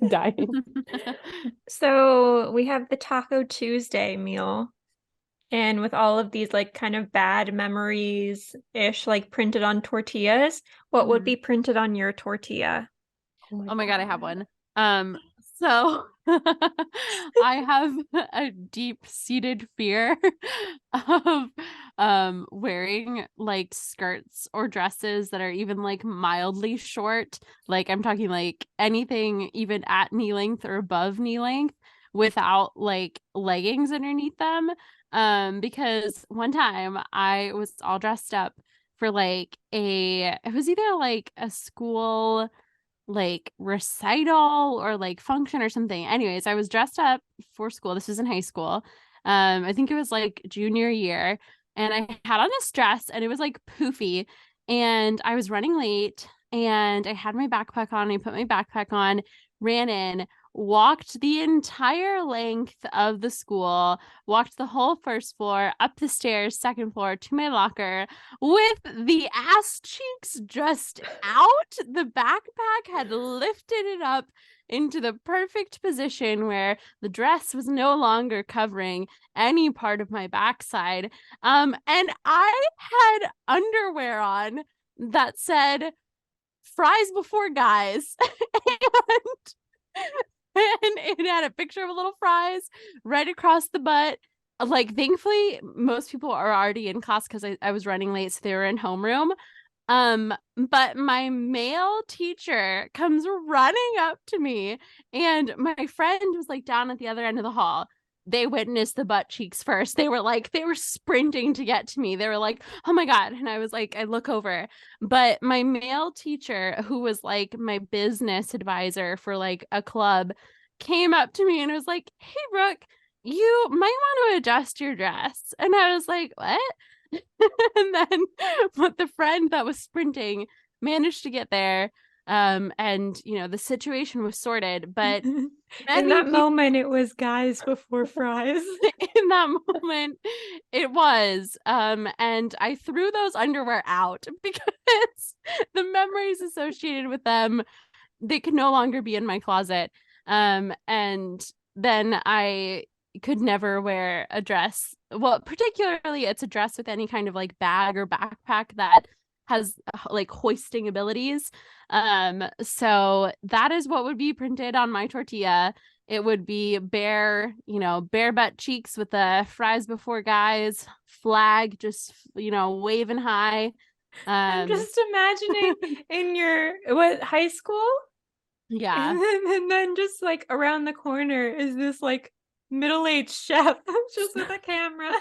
[SPEAKER 3] dying.
[SPEAKER 1] So we have the Taco Tuesday meal, and with all of these like kind of bad memories-ish like printed on tortillas, what would be printed on your tortilla?
[SPEAKER 2] Oh my God, I have one. So I have a deep-seated fear of wearing like skirts or dresses that are even like mildly short. Like I'm talking like anything even at knee length or above knee length without like leggings underneath them. Because one time I was all dressed up for like it was either like a school like recital or like function or something. Anyways, I was dressed up for school. This was in high school. I think it was like junior year, and I had on this dress and it was like poofy, and I was running late and I had my backpack on. I put my backpack on, ran in, walked the entire length of the school, walked the whole first floor, up the stairs, second floor to my locker with the ass cheeks just out. The backpack had lifted it up into the perfect position where the dress was no longer covering any part of my backside. And I had underwear on that said fries before guys. And it had a picture of a little fries right across the butt. Like, thankfully, most people are already in class because I was running late, so they were in homeroom. But my male teacher comes running up to me, and my friend was like down at the other end of the hall. They witnessed the butt cheeks first. They were sprinting to get to me. They were like, oh my God. And I was like, I look over. But my male teacher, who was like my business advisor for like a club, came up to me and was like, hey, Brooke, you might want to adjust your dress. And I was like, what? And then but the friend that was sprinting managed to get there. And you know, the situation was sorted, but
[SPEAKER 1] In that moment, it was guys before fries.
[SPEAKER 2] in that moment it was. And I threw those underwear out because the memories associated with them, they could no longer be in my closet. And then I could never wear a dress. Well, particularly it's a dress with any kind of like bag or backpack that has like hoisting abilities. So that is what would be printed on my tortilla. It would be bare, bare butt cheeks with the fries before guys flag, just, waving high.
[SPEAKER 1] I'm just imagining in your high school?
[SPEAKER 2] Yeah.
[SPEAKER 1] And then just like around the corner is this like middle-aged chef just with a camera.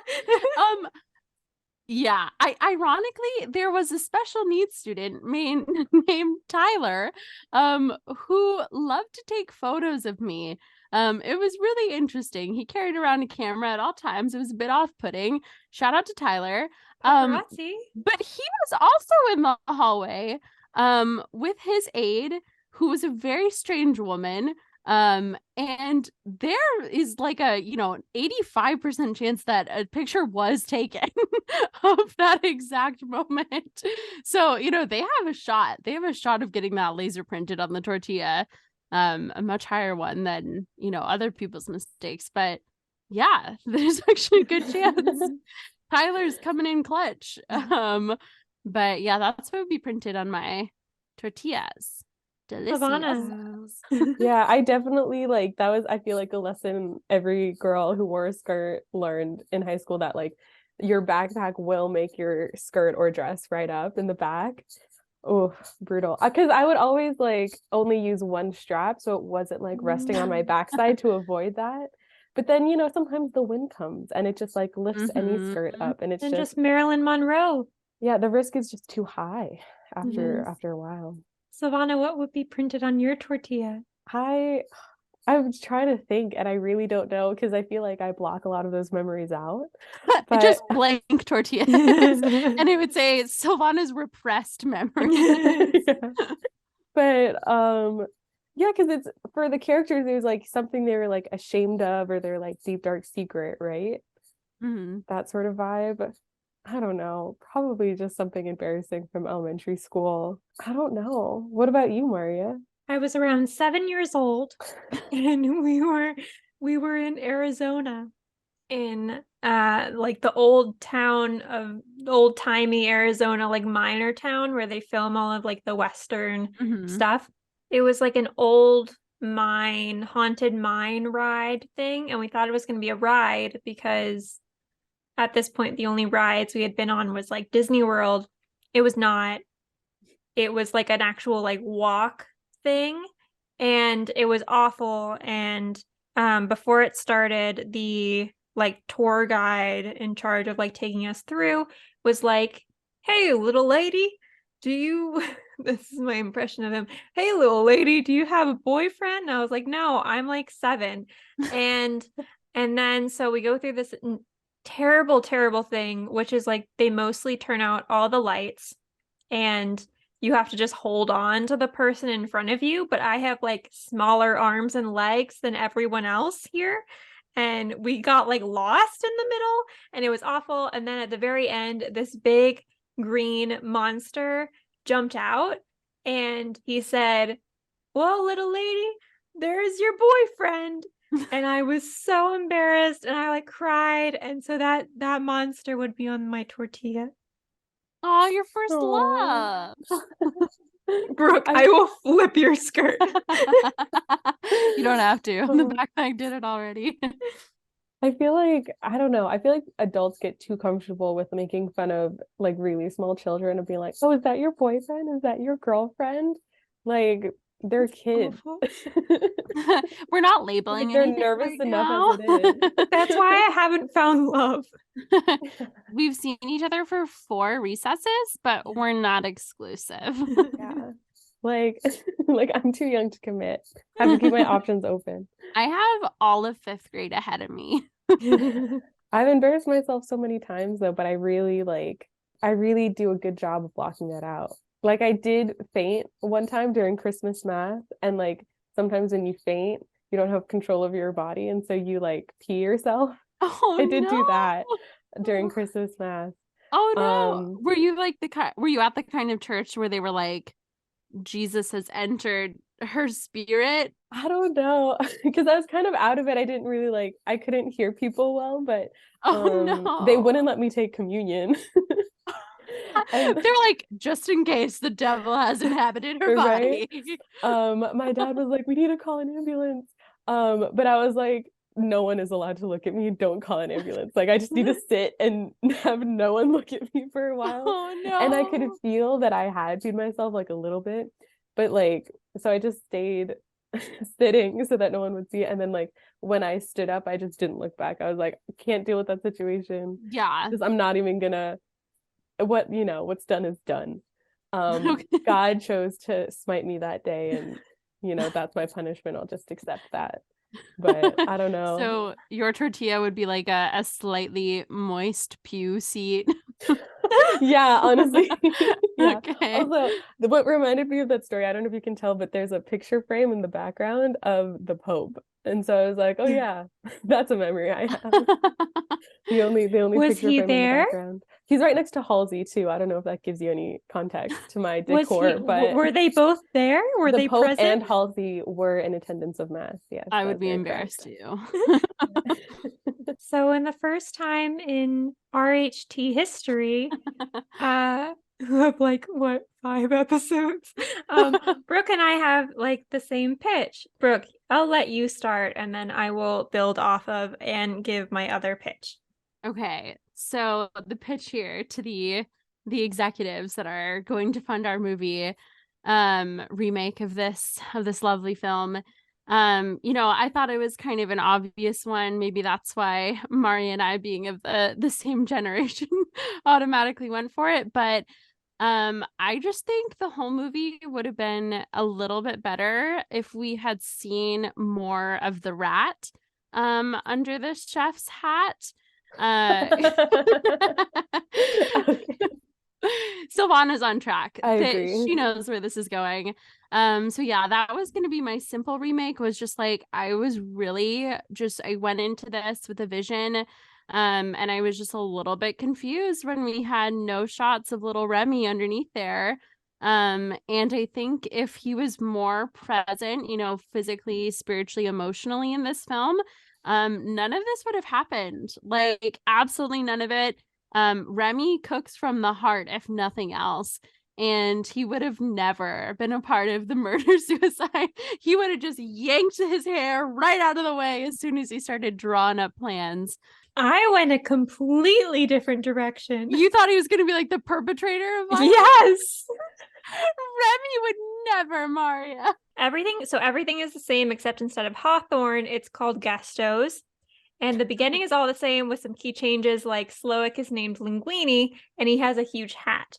[SPEAKER 2] Yeah, ironically, there was a special needs student named Tyler, who loved to take photos of me. It was really interesting. He carried around a camera at all times. It was a bit off-putting. Shout out to Tyler.
[SPEAKER 1] Paparazzi.
[SPEAKER 2] But he was also in the hallway, with his aide, who was a very strange woman. And there is like a 85% chance that a picture was taken of that exact moment. So they have a shot of getting that laser printed on the tortilla, a much higher one than other people's mistakes. But yeah, there's actually a good chance Tyler's coming in clutch. But yeah, that's what would be printed on my tortillas.
[SPEAKER 1] Silvana.
[SPEAKER 3] Yeah, I definitely that was, I feel like, a lesson every girl who wore a skirt learned in high school, that like your backpack will make your skirt or dress right up in the back. Oh, brutal. Because I would always only use one strap, so it wasn't resting on my backside to avoid that. But then, sometimes the wind comes and it just lifts any skirt up, and it's
[SPEAKER 1] just Marilyn Monroe.
[SPEAKER 3] Yeah, the risk is just too high after a while.
[SPEAKER 1] Silvana, what would be printed on your tortilla?
[SPEAKER 3] I was trying to think, and I really don't know, because I feel like I block a lot of those memories out.
[SPEAKER 2] But just blank tortillas, and it would say Silvana's repressed memories.
[SPEAKER 3] Yeah. But yeah, because it's for the characters, there's something they were ashamed of, or their deep dark secret, right?
[SPEAKER 2] Mm-hmm.
[SPEAKER 3] That sort of vibe. I don't know. Probably just something embarrassing from elementary school. I don't know. What about you, Marriya?
[SPEAKER 1] I was around 7 years old, and we were in Arizona, in the old town of old-timey Arizona, minor town where they film all of the Western stuff. It was an old haunted mine ride thing, and we thought it was going to be a ride because at this point the only rides we had been on was like Disney World. It was not. It was like an actual like walk thing, and it was awful. And before it started, the like tour guide in charge of like taking us through was like, "Hey, little lady, do you?" This is my impression of him. "Hey, little lady, do you have a boyfriend?" And I was like, "No, I'm like 7." And then so we go through this terrible, terrible thing, which is like they mostly turn out all the lights, and you have to just hold on to the person in front of you. But I have like smaller arms and legs than everyone else here. And we got like lost in the middle, and it was awful. And then at the very end, this big green monster jumped out, and he said, "Well, little lady, there's your boyfriend." And I was so embarrassed, and I like cried. And so that monster would be on my tortilla.
[SPEAKER 2] Oh, your first
[SPEAKER 3] Aw.
[SPEAKER 2] love.
[SPEAKER 1] Brooke, I will flip your skirt.
[SPEAKER 2] You don't have to. The
[SPEAKER 3] Oh.
[SPEAKER 2] backpack did it already.
[SPEAKER 3] I feel like, I don't know, I feel like adults get too comfortable with making fun of like really small children and being like, "Oh, is that your boyfriend? Is that your girlfriend?" Like, they're kids.
[SPEAKER 1] Awful.
[SPEAKER 2] We're not labeling
[SPEAKER 3] Like, they're
[SPEAKER 2] anything
[SPEAKER 3] nervous
[SPEAKER 2] right
[SPEAKER 3] enough
[SPEAKER 2] now.
[SPEAKER 3] as it is.
[SPEAKER 1] That's why I haven't found love.
[SPEAKER 2] We've seen each other for 4 recesses, but we're not exclusive.
[SPEAKER 3] Yeah. Like, like I'm too young to commit. I have to keep my options open.
[SPEAKER 2] I have all of 5th grade ahead of me.
[SPEAKER 3] I've embarrassed myself so many times though, but I really do a good job of blocking that out. Like I did faint one time during Christmas mass, and like sometimes when you faint, you don't have control of your body, and so you like pee yourself.
[SPEAKER 2] Oh,
[SPEAKER 3] I did do that
[SPEAKER 2] no.
[SPEAKER 3] during Christmas mass.
[SPEAKER 2] Oh no. Were you like were you at the kind of church where they were like, Jesus has entered her spirit?
[SPEAKER 3] I don't know, because I was kind of out of it. I didn't really I couldn't hear people well, but
[SPEAKER 2] Oh
[SPEAKER 3] they
[SPEAKER 2] no.
[SPEAKER 3] wouldn't let me take communion. And
[SPEAKER 2] They're like, just in case the devil has inhabited her
[SPEAKER 3] right?
[SPEAKER 2] body.
[SPEAKER 3] My dad was like, "We need to call an ambulance." But I was like, "No one is allowed to look at me. Don't call an ambulance. Like, I just need to sit and have no one look at me for a while."
[SPEAKER 2] Oh no.
[SPEAKER 3] And I could feel that I had peed myself like a little bit, but like, so I just stayed sitting so that no one would see it. And then like when I stood up, I just didn't look back. I was like, I can't deal with that situation.
[SPEAKER 2] Yeah.
[SPEAKER 3] Because I'm not even gonna, what's done is done.
[SPEAKER 2] Okay.
[SPEAKER 3] God chose to smite me that day, and that's my punishment. I'll just accept that. But I don't know.
[SPEAKER 2] So your tortilla would be like a slightly moist pew seat.
[SPEAKER 3] Yeah, honestly. Yeah.
[SPEAKER 2] Okay.
[SPEAKER 3] Also, what reminded me of that story, I don't know if you can tell, but there's a picture frame in the background of the Pope. And so I was like, oh yeah, that's a memory I have. The only
[SPEAKER 1] Was
[SPEAKER 3] picture
[SPEAKER 1] he
[SPEAKER 3] frame in the
[SPEAKER 1] there?
[SPEAKER 3] background. He's right next to Halsey too. I don't know if that gives you any context to my
[SPEAKER 1] Was
[SPEAKER 3] decor,
[SPEAKER 1] he?
[SPEAKER 3] but
[SPEAKER 1] Were they both there? Were
[SPEAKER 3] the
[SPEAKER 1] they
[SPEAKER 3] Pope
[SPEAKER 1] present?
[SPEAKER 3] and Halsey were in attendance of mass. Yes,
[SPEAKER 2] I would
[SPEAKER 3] that's
[SPEAKER 2] be
[SPEAKER 3] very
[SPEAKER 2] embarrassed
[SPEAKER 3] correct.
[SPEAKER 2] too.
[SPEAKER 1] So in the first time in RHT history, of like what, 5 episodes, Brooke and I have like the same pitch. Brooke, I'll let you start, and then I will build off of and give my other pitch.
[SPEAKER 2] Okay, so the pitch here to the executives that are going to fund our movie remake of this lovely film. I thought it was kind of an obvious one. Maybe that's why Marriya and I, being of the same generation, automatically went for it. But I just think the whole movie would have been a little bit better if we had seen more of the rat under this chef's hat.
[SPEAKER 3] Okay.
[SPEAKER 2] Silvana's on track.
[SPEAKER 3] I agree.
[SPEAKER 2] She knows where this is going. So yeah, that was going to be my simple remake. Was just like, I went into this with a vision, and I was just a little bit confused when we had no shots of little Remy underneath there. And I think if he was more present, physically, spiritually, emotionally in this film, none of this would have happened. Like, absolutely none of it. Remy cooks from the heart, if nothing else. and he would have never been a part of the murder-suicide. He would have just yanked his hair right out of the way as soon as he started drawing up plans.
[SPEAKER 1] I went a completely different direction.
[SPEAKER 2] You thought he was going to be like the perpetrator of violence?
[SPEAKER 1] Yes.
[SPEAKER 2] Remy would never, Marriya.
[SPEAKER 1] Everything is the same, except instead of Hawthorne, it's called Gastos. And the beginning is all the same with some key changes, like Sloic is named Linguini, and he has a huge hat.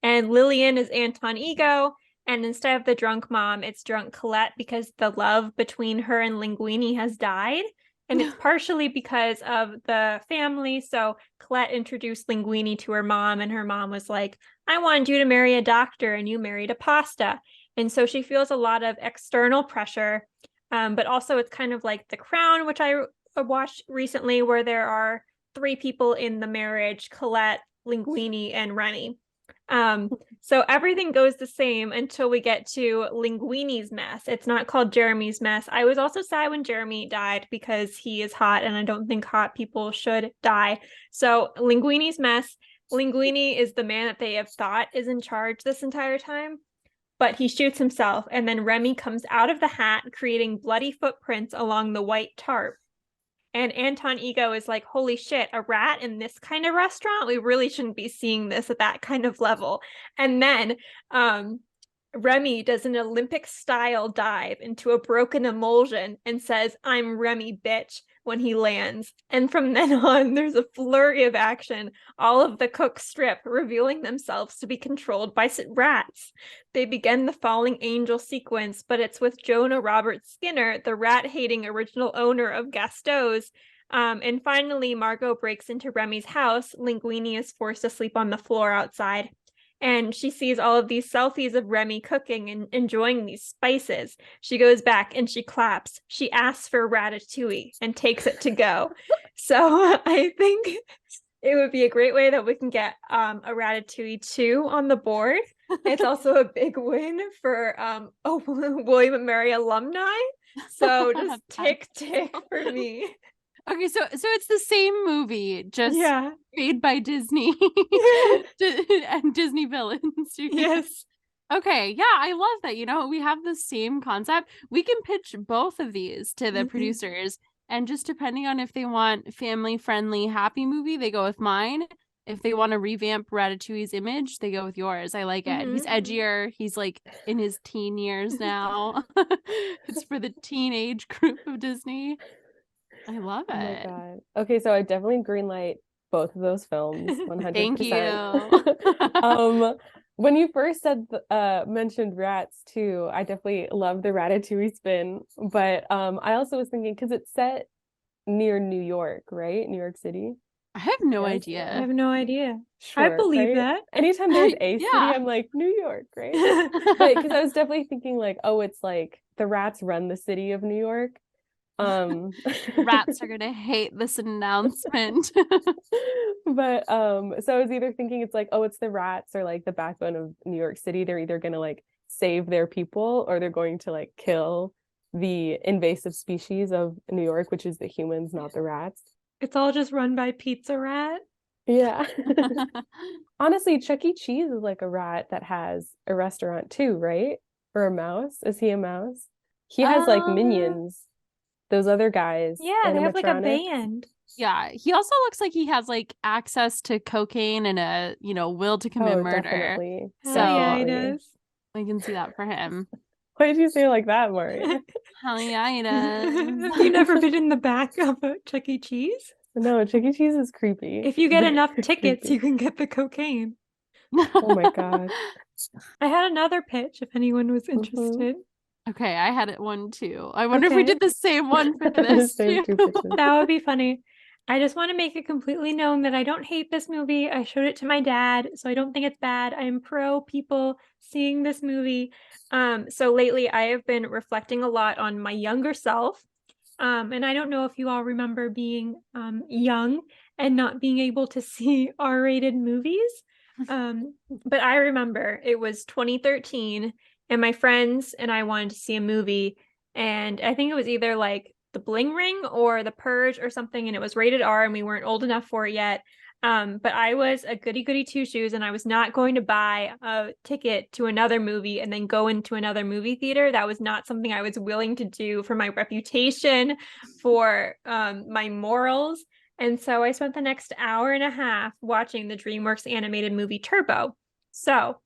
[SPEAKER 1] And Lillian is Anton Ego, and instead of the drunk mom, it's drunk Colette, because the love between her and Linguini has died. And it's partially because of the family. So Colette introduced Linguini to her mom, and her mom was like, I wanted you to marry a doctor, and you married a pasta. And so she feels a lot of external pressure. But also it's kind of like The Crown, which I watched recently, where there are 3 people in the marriage: Colette, Linguini, and Remy. So everything goes the same until we get to Linguini's mess. It's not called Jeremy's mess. I was also sad when Jeremy died, because he is hot, and I don't think hot people should die. So Linguini's mess. Linguini is the man that they have thought is in charge this entire time, but he shoots himself, and then Remy comes out of the hat, creating bloody footprints along the white tarp. And Anton Ego is like, holy shit, a rat in this kind of restaurant? We really shouldn't be seeing this at that kind of level. And then Remy does an Olympic style dive into a broken emulsion and says, I'm Remy, bitch, when he lands. And from then on, there's a flurry of action. All of the cooks strip, revealing themselves to be controlled by rats. They begin the falling angel sequence, but it's with Jonah Robert Skinner, the rat-hating original owner of Gastos. And finally, Margot breaks into Remy's house. Linguini is forced to sleep on the floor outside. And she sees all of these selfies of Remy cooking and enjoying these spices. She goes back and she claps. She asks for Ratatouille and takes it to go. So I think it would be a great way that we can get a Ratatouille 2 on the board. It's also a big win for William and Mary alumni. So just tick for me.
[SPEAKER 2] Okay, so it's the same movie, just made by Disney and Disney villains.
[SPEAKER 1] Yes.
[SPEAKER 2] Okay, yeah, I love that. You know, we have the same concept. We can pitch both of these to the producers, and just depending on if they want family-friendly, happy movie, they go with mine. If they want to revamp Ratatouille's image, they go with yours. I like it. He's edgier. He's like in his teen years now. It's for the teenage group of Disney. I love it.
[SPEAKER 3] Oh my God. Okay, so I definitely greenlight both of those films. 100%.
[SPEAKER 2] Thank you.
[SPEAKER 3] When you first said mentioned rats too, I definitely love the Ratatouille spin. But I also was thinking, because it's set near New York, right? New York City.
[SPEAKER 2] I have no
[SPEAKER 1] I
[SPEAKER 2] idea.
[SPEAKER 1] have no idea.
[SPEAKER 3] Sure,
[SPEAKER 1] I believe
[SPEAKER 3] right?
[SPEAKER 1] that.
[SPEAKER 3] Anytime there's a city, I'm like, New York, right? But because I was definitely thinking like, oh, it's like the rats run the city of New York.
[SPEAKER 2] Rats are gonna hate this announcement.
[SPEAKER 3] But so I was either thinking it's like, oh, it's the rats, or like the backbone of New York City. They're either gonna like save their people, or they're going to like kill the invasive species of New York, which is the humans, not the rats.
[SPEAKER 1] It's all just run by Pizza Rat.
[SPEAKER 3] Yeah. Honestly, Chuck E. Cheese is like a rat that has a restaurant too, right? Or a mouse. Is he a mouse? He has like minions. Those other guys.
[SPEAKER 1] Yeah, they have like a band.
[SPEAKER 2] Yeah, he also looks like he has like access to cocaine and a will to commit murder.
[SPEAKER 3] Definitely.
[SPEAKER 2] So
[SPEAKER 1] yeah, he does.
[SPEAKER 2] I can see that for him.
[SPEAKER 3] Why did you say it like that, Marriya?
[SPEAKER 2] Hell yeah, he does.
[SPEAKER 1] Have you never been in the back of a Chuck E. Cheese?
[SPEAKER 3] No, Chuck E. Cheese is creepy.
[SPEAKER 1] If you get enough tickets, you can get the cocaine.
[SPEAKER 3] Oh my God.
[SPEAKER 1] I had another pitch if anyone was interested.
[SPEAKER 2] Okay, I had one too. I wonder if we did the same one for this too.
[SPEAKER 1] That would be funny. I just want to make it completely known that I don't hate this movie. I showed it to my dad, so I don't think it's bad. I am pro people seeing this movie. So lately I have been reflecting a lot on my younger self. And I don't know if you all remember being young and not being able to see R-rated movies. But I remember it was 2013 and my friends and I wanted to see a movie, and I think it was either like The Bling Ring or The Purge or something, and it was rated R and we weren't old enough for it yet. But I was a goody two shoes, and I was not going to buy a ticket to another movie and then go into another movie theater. That was not something I was willing to do for my reputation, for my morals. And so I spent the next hour and a half watching the DreamWorks animated movie Turbo. So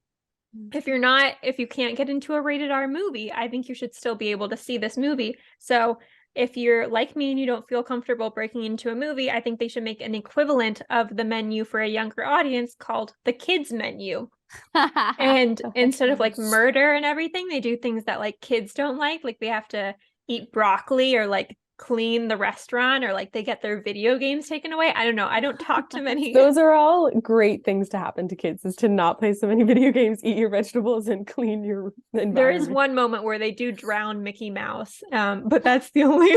[SPEAKER 1] if you can't get into a rated R movie, I think you should still be able to see this movie. So if you're like me and you don't feel comfortable breaking into a movie, I think they should make an equivalent of the menu for a younger audience called the kids menu. And instead of like murder and everything, they do things that like kids don't like they have to eat broccoli or like clean the restaurant, or like they get their video games taken away. I don't know. I don't talk to many.
[SPEAKER 3] Those are all great things to happen to kids, is to not play so many video games, eat your vegetables, and clean your environment.
[SPEAKER 1] There is one moment where they do drown Mickey Mouse, but that's the only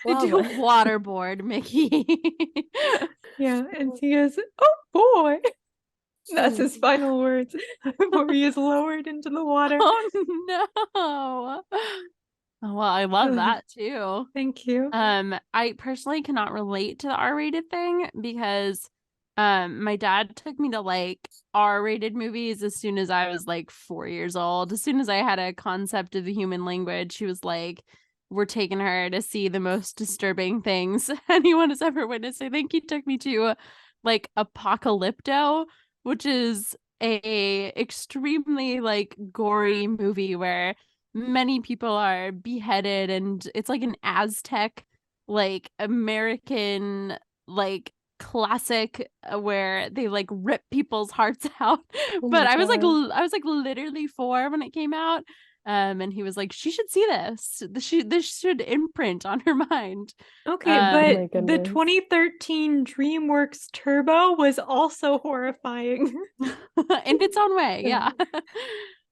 [SPEAKER 2] they do waterboard Mickey.
[SPEAKER 1] Yeah, and he is, oh boy. That's his final words before he is lowered into the water.
[SPEAKER 2] Oh no. Well, I love that too.
[SPEAKER 1] Thank you.
[SPEAKER 2] I personally cannot relate to the R-rated thing because my dad took me to like R-rated movies as soon as I was like 4 years old. As soon as I had a concept of the human language, he was like, we're taking her to see the most disturbing things anyone has ever witnessed. I think he took me to like Apocalypto, which is a extremely like gory movie where many people are beheaded, and it's like an Aztec, like American, like classic where they like rip people's hearts out. But I was like literally 4 when it came out. And he was like, she should see this. This should imprint on her mind.
[SPEAKER 1] Okay, but the 2013 DreamWorks Turbo was also horrifying
[SPEAKER 2] in its own way. Yeah.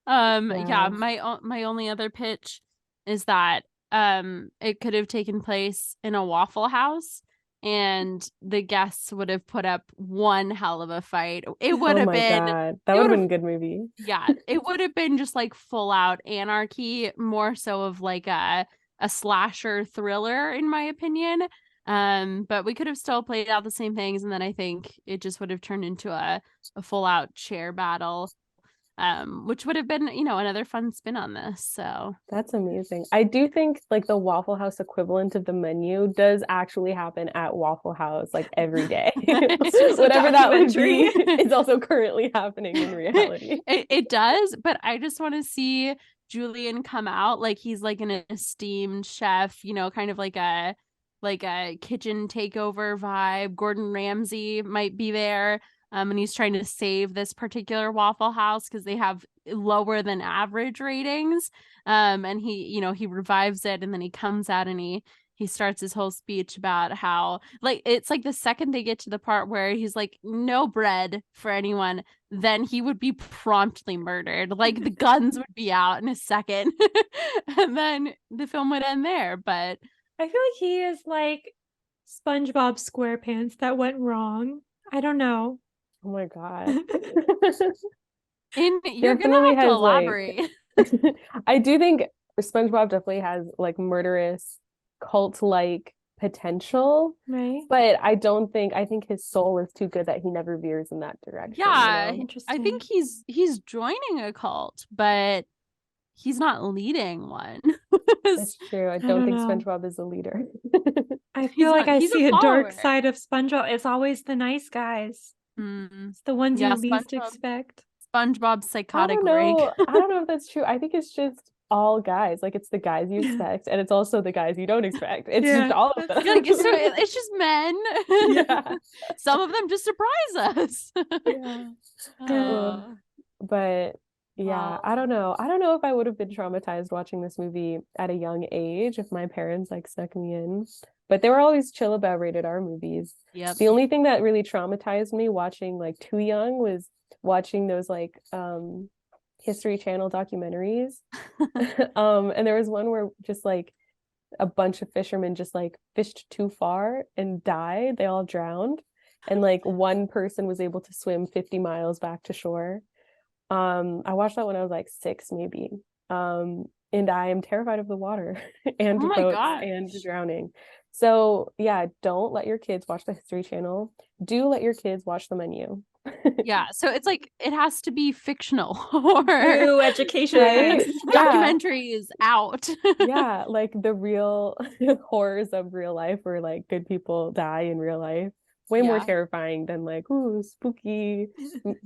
[SPEAKER 2] Yeah, my only other pitch is that it could have taken place in a Waffle House, and the guests would have put up one hell of a fight. It would have been
[SPEAKER 3] God. That would have been a good movie.
[SPEAKER 2] Yeah, it would have been just like full out anarchy, more so of like a slasher thriller, in my opinion. But we could have still played out the same things, and then I think it just would have turned into a full out chair battle. Which would have been, another fun spin on this. So
[SPEAKER 3] that's amazing. I do think like the Waffle House equivalent of the menu does actually happen at Waffle House like every day. Whatever that would be, it's also currently happening in reality.
[SPEAKER 2] It does, but I just want to see Julian come out like he's like an esteemed chef, kind of like a kitchen takeover vibe. Gordon Ramsay might be there. And he's trying to save this particular Waffle House because they have lower than average ratings. And he revives it, and then he comes out and he starts his whole speech about how like it's like the second they get to the part where he's like, no bread for anyone, then he would be promptly murdered. Like the guns would be out in a second. And then the film would end there. But
[SPEAKER 1] I feel like he is like SpongeBob SquarePants that went wrong. I don't know.
[SPEAKER 3] Oh my God.
[SPEAKER 2] You're gonna have to elaborate.
[SPEAKER 3] Like, I do think SpongeBob definitely has like murderous cult-like potential,
[SPEAKER 1] right?
[SPEAKER 3] But I think his soul is too good that he never veers in that direction.
[SPEAKER 2] Yeah,
[SPEAKER 1] interesting.
[SPEAKER 2] I think he's joining a cult, but he's not leading one.
[SPEAKER 3] That's true. I don't think SpongeBob is a leader.
[SPEAKER 1] I feel like I see a dark side of SpongeBob. It's always the nice guys. It's the ones you least expect.
[SPEAKER 2] SpongeBob's psychotic
[SPEAKER 3] I don't know if that's true. I think it's just all guys. Like it's the guys you expect, and it's also the guys you don't expect. It's just all of them.
[SPEAKER 2] Like, it's just men.
[SPEAKER 3] Yeah.
[SPEAKER 2] Some of them just surprise us.
[SPEAKER 3] But yeah, I don't know. I don't know if I would have been traumatized watching this movie at a young age if my parents like snuck me in. But they were always chill about rated R movies.
[SPEAKER 2] Yep.
[SPEAKER 3] The only thing that really traumatized me watching like Too Young was watching those like History Channel documentaries. And there was one where just like a bunch of fishermen just like fished too far and died. They all drowned. And like one person was able to swim 50 miles back to shore. I watched that when I was like 6 maybe. And I am terrified of the water and boats and drowning. So yeah, don't let your kids watch the History Channel. Do let your kids watch The Menu.
[SPEAKER 2] Yeah, so it's like it has to be fictional or
[SPEAKER 1] Boo, education.
[SPEAKER 3] Right? Yeah.
[SPEAKER 2] documentaries out.
[SPEAKER 3] Yeah, like the real horrors of real life where like good people die in real life. Way more
[SPEAKER 2] Yeah.
[SPEAKER 3] terrifying than like, ooh, spooky,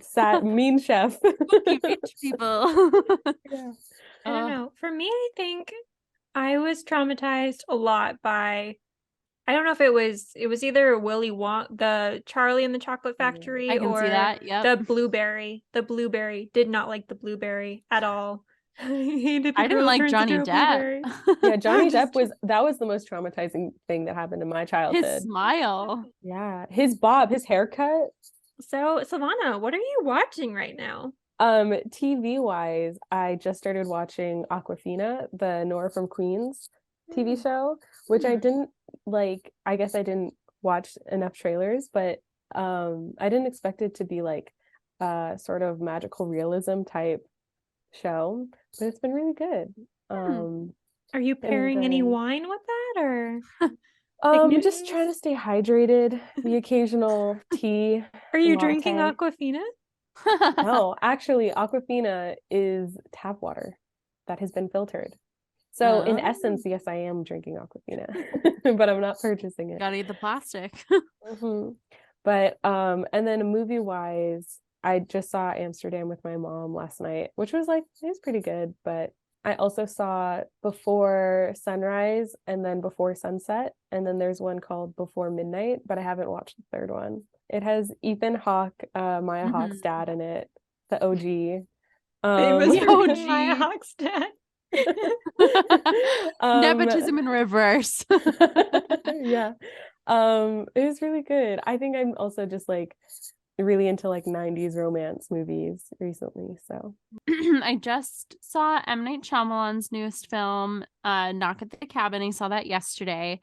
[SPEAKER 3] sad, mean chef.
[SPEAKER 2] Spooky rich people.
[SPEAKER 3] Yeah.
[SPEAKER 1] I don't know. For me, I think I was traumatized a lot by, I don't know if it was either Willy Wonka, the Charlie and the Chocolate Factory,
[SPEAKER 2] I can see
[SPEAKER 1] or
[SPEAKER 2] that. Yep.
[SPEAKER 1] the blueberry. The blueberry. Did not like the blueberry at all. I hated the
[SPEAKER 2] I didn't
[SPEAKER 1] girl
[SPEAKER 2] like
[SPEAKER 1] turns
[SPEAKER 2] Johnny
[SPEAKER 1] into a
[SPEAKER 2] Depp.
[SPEAKER 1] blueberry.
[SPEAKER 3] Yeah, Johnny
[SPEAKER 1] Just-
[SPEAKER 3] Depp that was the most traumatizing thing that happened in my
[SPEAKER 2] His
[SPEAKER 3] childhood.
[SPEAKER 2] smile.
[SPEAKER 3] Yeah, his bob, his haircut.
[SPEAKER 1] So, Silvana, what are you watching right now?
[SPEAKER 3] TV wise, I just started watching Awkwafina, the Nora from Queens TV show, which I didn't like. I guess I didn't watch enough trailers, but I didn't expect it to be like a sort of magical realism type show, but it's been really good.
[SPEAKER 1] Are you pairing any wine with that, or
[SPEAKER 3] Just trying to stay hydrated, the occasional tea.
[SPEAKER 1] are you drinking
[SPEAKER 3] latte.
[SPEAKER 1] Awkwafina?
[SPEAKER 3] No, actually, Awkwafina is tap water that has been filtered. So in essence, yes, I am drinking Awkwafina, but I'm not purchasing it.
[SPEAKER 2] Gotta eat the plastic.
[SPEAKER 3] But and then movie wise, I just saw Amsterdam with my mom last night, which was like, it was pretty good. But I also saw Before Sunrise and then Before Sunset, and then there's one called Before Midnight, but I haven't watched the third one. It has Ethan Hawke, Maya Hawke's dad in it, the OG.
[SPEAKER 1] Famous
[SPEAKER 2] The
[SPEAKER 1] for being
[SPEAKER 2] OG.
[SPEAKER 1] Maya Hawke's dad.
[SPEAKER 2] Nepotism in reverse.
[SPEAKER 3] Yeah. It was really good. I think I'm also just like really into like 90s romance movies recently. So
[SPEAKER 2] I just saw M. Night Shyamalan's newest film, Knock at the Cabin. I saw that yesterday.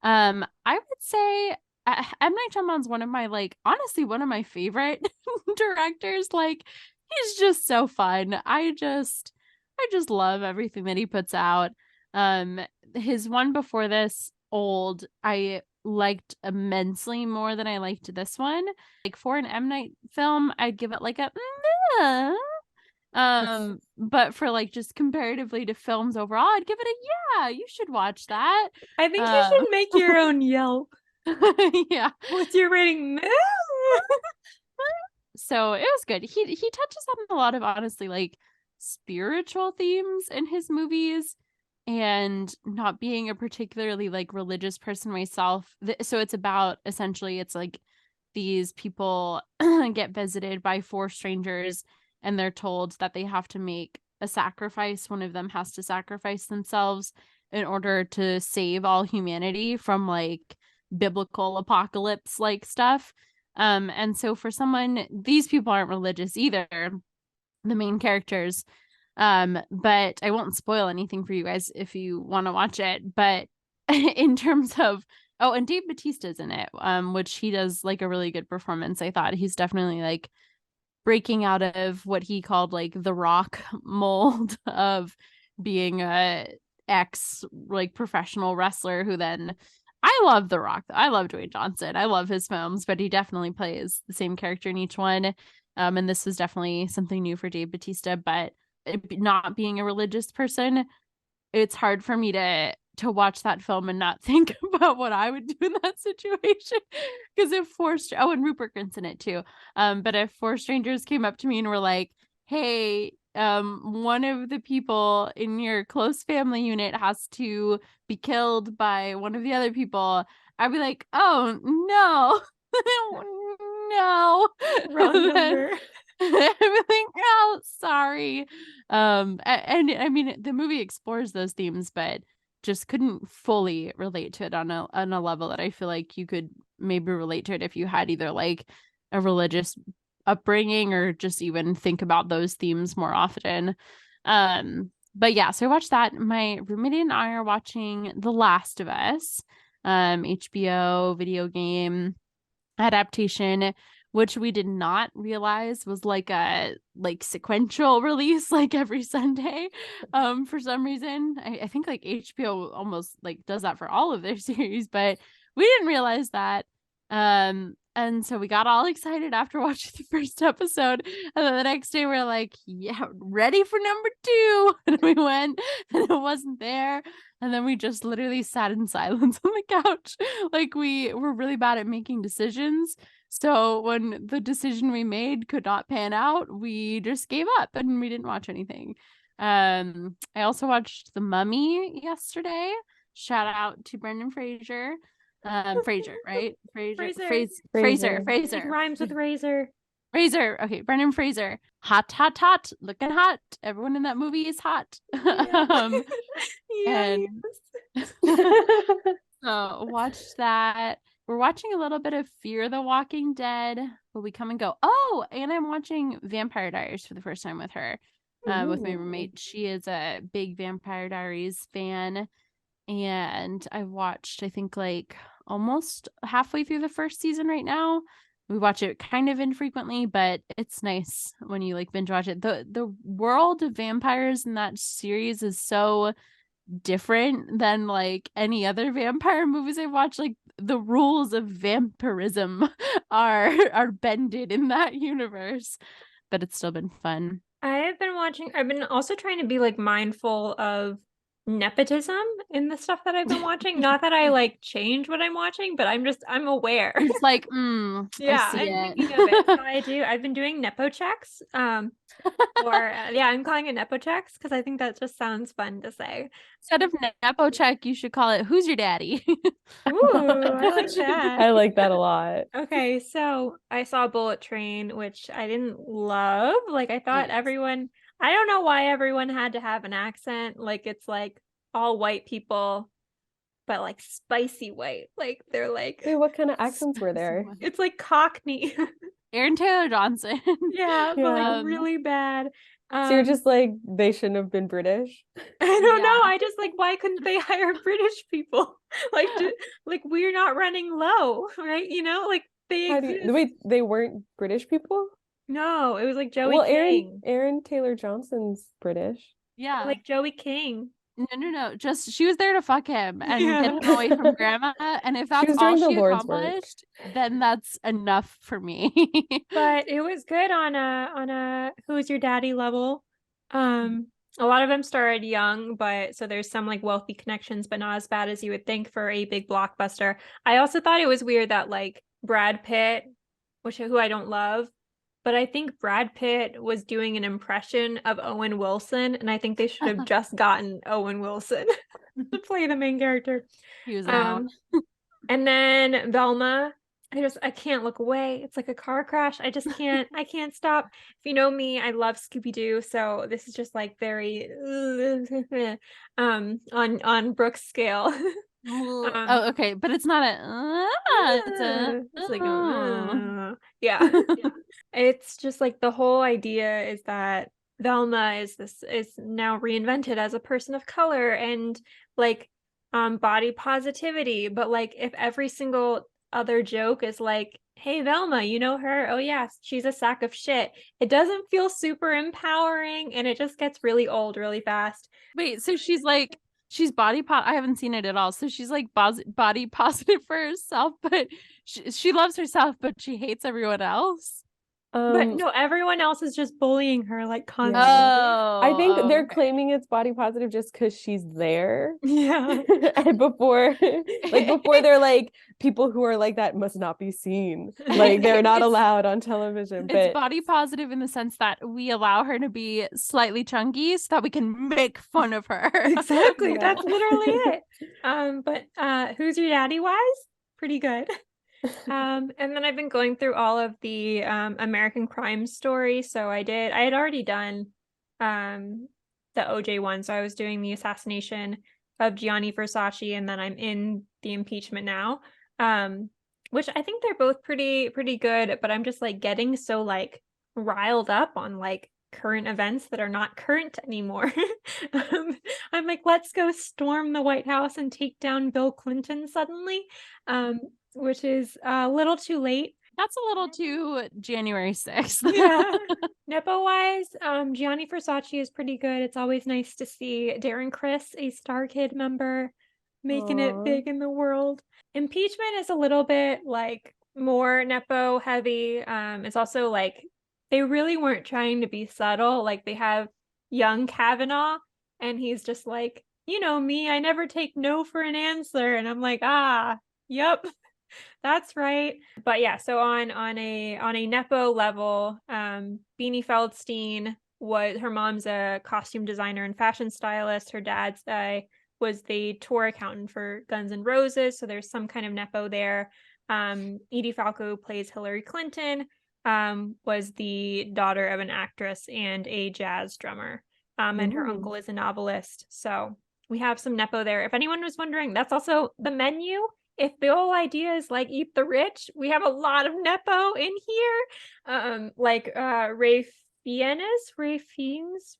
[SPEAKER 2] I would say M. Night Shyamalan's one of my, like, honestly, one of my favorite directors. Like, he's just so fun. I just love everything that he puts out. His one before this, Old, I liked immensely more than I liked this one. Like, for an M. Night film, I'd give it like a but for like just comparatively to films overall, I'd give it a yeah, you should watch that.
[SPEAKER 1] I think you should make your own Yelp.
[SPEAKER 2] Yeah.
[SPEAKER 1] What's your rating?
[SPEAKER 2] So it was good. He touches on a lot of, honestly, like, spiritual themes in his movies, and not being a particularly like religious person myself. So it's about, essentially, it's like these people get visited by four strangers, and they're told that they have to make a sacrifice. One of them has to sacrifice themselves in order to save all humanity from like biblical apocalypse like stuff. And so for someone, these people aren't religious either, the main characters. But I won't spoil anything for you guys if you want to watch it. But in terms of, oh, and Dave Bautista's in it, which he does like a really good performance. I thought he's definitely like breaking out of what he called like the Rock mold of being a ex like professional wrestler who then, I love The Rock. I love Dwayne Johnson. I love his films, but he definitely plays the same character in each one. And this was definitely something new for Dave Bautista, but not being a religious person, it's hard for me to watch that film and not think about what I would do in that situation. Because if and Rupert Grint's in it too. But if four strangers came up to me and were like, hey, one of the people in your close family unit has to be killed by one of the other people, I'd be like, oh no. No.
[SPEAKER 1] Wrong number.
[SPEAKER 2] I'm like, oh, sorry. And I mean, the movie explores those themes, but just couldn't fully relate to it on a level that I feel like you could maybe relate to it if you had either like a religious upbringing or just even think about those themes more often. But yeah, so I watched that. My roommate and I are watching The Last of Us, HBO video game adaptation. which we did not realize was like a sequential release like every Sunday. For some reason. I think like HBO almost like does that for all of their series, but we didn't realize that. And so we got all excited after watching the first episode. And then the next day we're like, yeah, ready for number 2. And we went and it wasn't there. And then we just literally sat in silence on the couch. Like we were really bad at making decisions. So when the decision we made could not pan out, we just gave up and we didn't watch anything. I also watched The Mummy yesterday. Shout out to Brendan Fraser. Fraser, right? Fraser.
[SPEAKER 1] It rhymes with razor.
[SPEAKER 2] Fraser. Okay, Brendan Fraser. Hot. Looking hot. Everyone in that movie is hot. And so watched that. We're watching a little bit of Fear the Walking Dead, but we come and go. Oh, and I'm watching Vampire Diaries for the first time with her, with my roommate. She is a big Vampire Diaries fan. And I've watched, I think, like almost halfway through the first season right now. We watch it kind of infrequently, but it's nice when you like binge watch it. The world of vampires in that series is so different than like any other vampire movies I watch. Like the rules of vampirism are bended in that universe, but it's still been fun.
[SPEAKER 1] I've been also trying to be like mindful of nepotism in the stuff that I've been watching. Not that I like change what I'm watching, but I'm aware.
[SPEAKER 2] It's like,
[SPEAKER 1] yeah,
[SPEAKER 2] I see
[SPEAKER 1] I'm
[SPEAKER 2] it.
[SPEAKER 1] thinking of it. So I've been doing nepo checks. I'm calling it nepo checks because I think that just sounds fun to say.
[SPEAKER 2] Instead of nepo check, you should call it Who's Your Daddy?
[SPEAKER 1] Ooh, I like that.
[SPEAKER 3] I like that a lot.
[SPEAKER 1] Okay, so I saw Bullet Train, which I didn't love. Like I thought everyone, I don't know why everyone had to have an accent. Like it's like all white people, but like spicy white. Like they're like,
[SPEAKER 3] Wait, what kind of accents were there?
[SPEAKER 1] it's like Cockney.
[SPEAKER 2] Aaron Taylor Johnson.
[SPEAKER 1] Yeah, but like really bad.
[SPEAKER 3] So you're just like, they shouldn't have been British?
[SPEAKER 1] I don't know. I just like, why couldn't they hire British people? Like, like we're not running low, right? You know, like
[SPEAKER 3] wait, they weren't British people?
[SPEAKER 1] No, it was like Joey King.
[SPEAKER 3] Aaron Taylor Johnson's British.
[SPEAKER 2] Yeah.
[SPEAKER 1] Like Joey King.
[SPEAKER 2] No. Just she was there to fuck him and get him away from grandma. And if that's all she accomplished, then that's enough for me.
[SPEAKER 1] But it was good on a Who's Your Daddy level. A lot of them started young, but so there's some like wealthy connections, but not as bad as you would think for a big blockbuster. I also thought it was weird that like Brad Pitt, who I don't love, but I think Brad Pitt was doing an impression of Owen Wilson, and I think they should have just gotten Owen Wilson to play the main character.
[SPEAKER 2] He was out.
[SPEAKER 1] And then Velma, I can't look away. It's like a car crash. I just can't. I can't stop. If you know me, I love Scooby-Doo, so this is just like very on Brooke's scale.
[SPEAKER 2] Okay, but it's not
[SPEAKER 1] it's like yeah. It's just like the whole idea is that Velma is now reinvented as a person of color and like body positivity, but like if every single other joke is like, hey Velma, you know her? Oh yeah, she's a sack of shit. It doesn't feel super empowering and it just gets really old really fast.
[SPEAKER 2] Wait, so she's body I haven't seen it at all. So she's like body positive for herself, but she loves herself, but she hates everyone else.
[SPEAKER 1] But no, everyone else is just bullying her like constantly.
[SPEAKER 3] I think they're claiming it's body positive just because she's there.
[SPEAKER 1] Yeah.
[SPEAKER 3] And before they're like, people who are like that must not be seen. Like they're not allowed on television. But
[SPEAKER 2] it's body positive in the sense that we allow her to be slightly chunky so that we can make fun of her.
[SPEAKER 1] Exactly. Yeah. That's literally it. But Who's Your Daddy wise? Pretty good. And then I've been going through all of the American Crime Story. So I had already done the OJ one. So I was doing the assassination of Gianni Versace, and then I'm in the impeachment now. Which I think they're both pretty good, but I'm just like getting so like riled up on like current events that are not current anymore. I'm like, let's go storm the White House and take down Bill Clinton suddenly. Which is a little too late.
[SPEAKER 2] That's a little too January 6th.
[SPEAKER 1] Yeah. Nepo wise, Gianni Versace is pretty good. It's always nice to see Darren Criss, a Star Kid member, making it
[SPEAKER 3] Aw.
[SPEAKER 1] big in the world. Impeachment is a little bit like more Nepo heavy. It's also like they really weren't trying to be subtle. Like they have young Kavanaugh, and he's just like, you know me, I never take no for an answer. And I'm like, yep. That's right. But yeah, so on a Nepo level, Beanie Feldstein was her mom's a costume designer and fashion stylist. Her dad's was the tour accountant for Guns N' Roses, so there's some kind of Nepo there. Edie Falco, who plays Hillary Clinton, was the daughter of an actress and a jazz drummer. And her
[SPEAKER 3] Ooh.
[SPEAKER 1] uncle is a novelist. So we have some Nepo there. If anyone was wondering, that's also the menu. If the whole idea is like eat the rich, we have a lot of Nepo in here. Like Rafe Fiennes.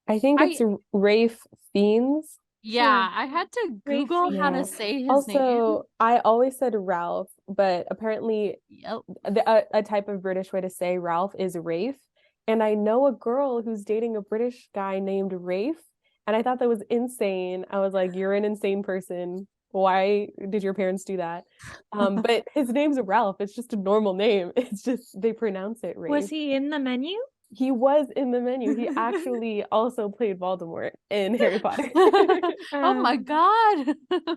[SPEAKER 3] I think it's Rafe Fiennes.
[SPEAKER 2] Yeah, I had to
[SPEAKER 1] Rafe
[SPEAKER 2] Google how to
[SPEAKER 3] Fiennes.
[SPEAKER 2] say his
[SPEAKER 3] Also,
[SPEAKER 2] name.
[SPEAKER 3] I always said Ralph, but apparently
[SPEAKER 2] Yep.
[SPEAKER 3] a type of British way to say Ralph is Rafe. And I know a girl who's dating a British guy named Rafe, and I thought that was insane. I was like, you're an insane person. Why did your parents do that? But his name's Ralph. It's just a normal name. It's just they pronounce it Rafe.
[SPEAKER 1] Was he in the menu?
[SPEAKER 3] He was in the menu. He actually also played Voldemort in Harry Potter.
[SPEAKER 2] Oh my God.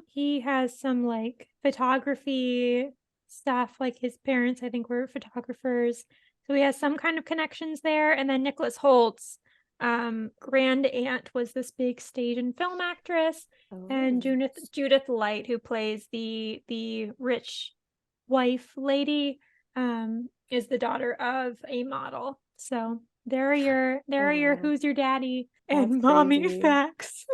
[SPEAKER 1] He has some like photography stuff. Like his parents, I think, were photographers. So he has some kind of connections there. And then Nicholas Holt's grand aunt was this big stage and film actress. And
[SPEAKER 3] Oh.
[SPEAKER 1] Judith Light, who plays the rich wife lady, is the daughter of a model. So there are your
[SPEAKER 3] Wow.
[SPEAKER 1] who's your daddy and
[SPEAKER 3] That's
[SPEAKER 1] mommy
[SPEAKER 3] crazy.
[SPEAKER 1] facts.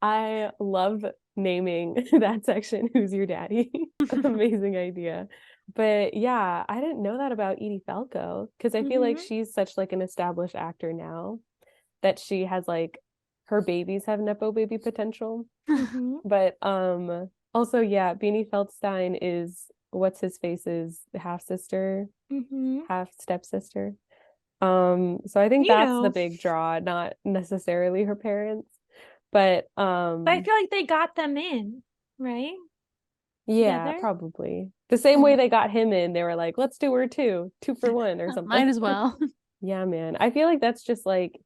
[SPEAKER 3] I love naming that section, Who's Your Daddy? Amazing idea. But yeah, I didn't know that about Edie Falco because I feel like
[SPEAKER 1] Mhm.
[SPEAKER 3] she's such like an established actor now that she has like her babies have Nepo baby potential.
[SPEAKER 1] Mhm.
[SPEAKER 3] But also yeah, Beanie Feldstein is what's his face's half sister,
[SPEAKER 1] Mhm.
[SPEAKER 3] half stepsister. So I think
[SPEAKER 1] You
[SPEAKER 3] that's the
[SPEAKER 1] know.
[SPEAKER 3] big draw, not necessarily her parents. But
[SPEAKER 1] But I feel like they got them in, right?
[SPEAKER 3] yeah,
[SPEAKER 1] Together.
[SPEAKER 3] probably. The same way they got him in, they were like, let's do her too, 2 for 1 or something.
[SPEAKER 2] Might as well.
[SPEAKER 3] Yeah, man. I feel like that's just like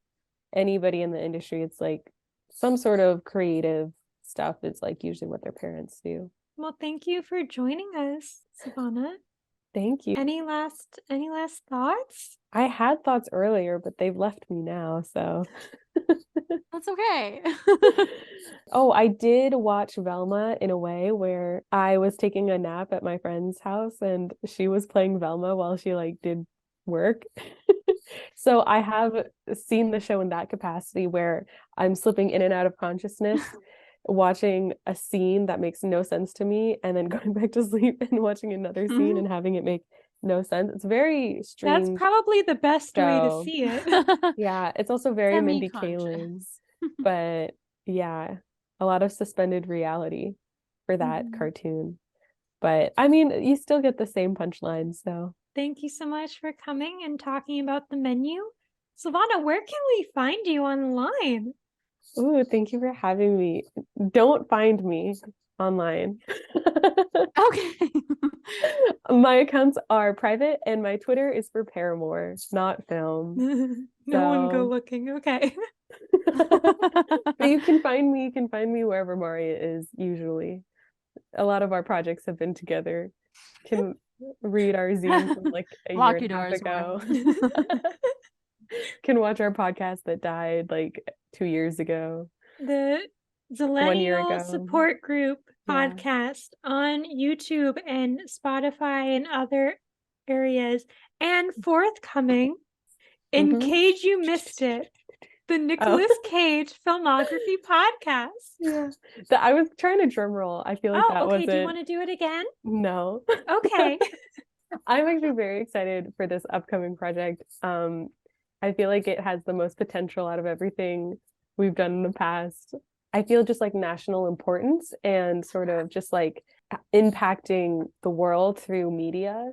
[SPEAKER 3] anybody in the industry. It's like some sort of creative stuff is like usually what their parents do.
[SPEAKER 1] Well, thank you for joining us, Silvana.
[SPEAKER 3] Thank you.
[SPEAKER 1] Any last thoughts?
[SPEAKER 3] I had thoughts earlier, but they've left me now, so.
[SPEAKER 2] That's okay.
[SPEAKER 3] Oh, I did watch Velma in a way where I was taking a nap at my friend's house and she was playing Velma while she like did work. So I have seen the show in that capacity where I'm slipping in and out of consciousness, watching a scene that makes no sense to me, and then going back to sleep and watching another scene and having it make no sense. It's very
[SPEAKER 1] That's
[SPEAKER 3] strange
[SPEAKER 1] probably the best way to
[SPEAKER 3] show.
[SPEAKER 1] see it.
[SPEAKER 3] Yeah, it's also very Mindy
[SPEAKER 2] Semi-conscious.
[SPEAKER 3] Kaling's, but yeah, a lot of suspended reality for that
[SPEAKER 1] Mhm.
[SPEAKER 3] cartoon. But I mean, you still get the same punchline, so.
[SPEAKER 1] Thank you so much for coming and talking about the menu. Silvana, where can we find you online?
[SPEAKER 3] Ooh, thank you for having me. Don't find me online.
[SPEAKER 2] Okay.
[SPEAKER 3] My accounts are private and my Twitter is for Paramore, not film.
[SPEAKER 1] No one go
[SPEAKER 3] So
[SPEAKER 1] looking. Okay.
[SPEAKER 3] but you can find me wherever Marriya is usually. A lot of our projects have been together. Can read our zine from like a year
[SPEAKER 2] Lock
[SPEAKER 3] and
[SPEAKER 2] your
[SPEAKER 3] a half
[SPEAKER 2] doors,
[SPEAKER 3] ago.
[SPEAKER 2] Warren.
[SPEAKER 3] Can watch our podcast that died like 2 years ago,
[SPEAKER 1] The
[SPEAKER 3] 1 year
[SPEAKER 1] Zillennial
[SPEAKER 3] ago.
[SPEAKER 1] Support Group
[SPEAKER 3] Yeah.
[SPEAKER 1] podcast on YouTube and Spotify and other areas, and forthcoming, in
[SPEAKER 3] Mhm.
[SPEAKER 1] case you missed it, the Nicolas Cage filmography podcast.
[SPEAKER 3] Yeah. I was trying to drum roll. I feel like that
[SPEAKER 1] Okay. Do you
[SPEAKER 3] wasn't.
[SPEAKER 1] want to do it again?
[SPEAKER 3] No.
[SPEAKER 1] Okay.
[SPEAKER 3] I'm actually very excited for this upcoming project. I feel like it has the most potential out of everything we've done in the past. I feel just like national importance and sort of just like impacting the world through media.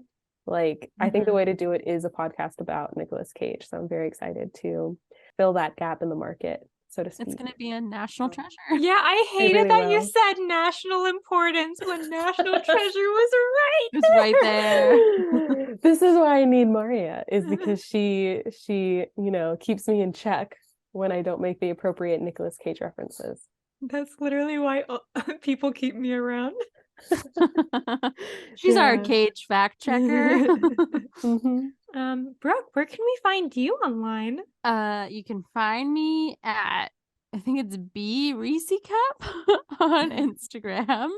[SPEAKER 3] Like, I think the way to do it is a podcast about Nicolas Cage. So I'm very excited to fill that gap in the market, so to speak.
[SPEAKER 2] It's going to be a national treasure.
[SPEAKER 1] Yeah, I hated
[SPEAKER 3] really
[SPEAKER 1] that you
[SPEAKER 3] will.
[SPEAKER 1] said national importance when national treasure was right.
[SPEAKER 2] It's right there.
[SPEAKER 3] This is why I need Marriya, is because she keeps me in check when I don't make the appropriate Nicolas Cage references.
[SPEAKER 1] That's literally why people keep me around.
[SPEAKER 2] She's our
[SPEAKER 3] Yeah.
[SPEAKER 2] Cage fact checker.
[SPEAKER 1] Brooke, where can we find you online?
[SPEAKER 2] You can find me at, I think it's Rees Cup on Instagram.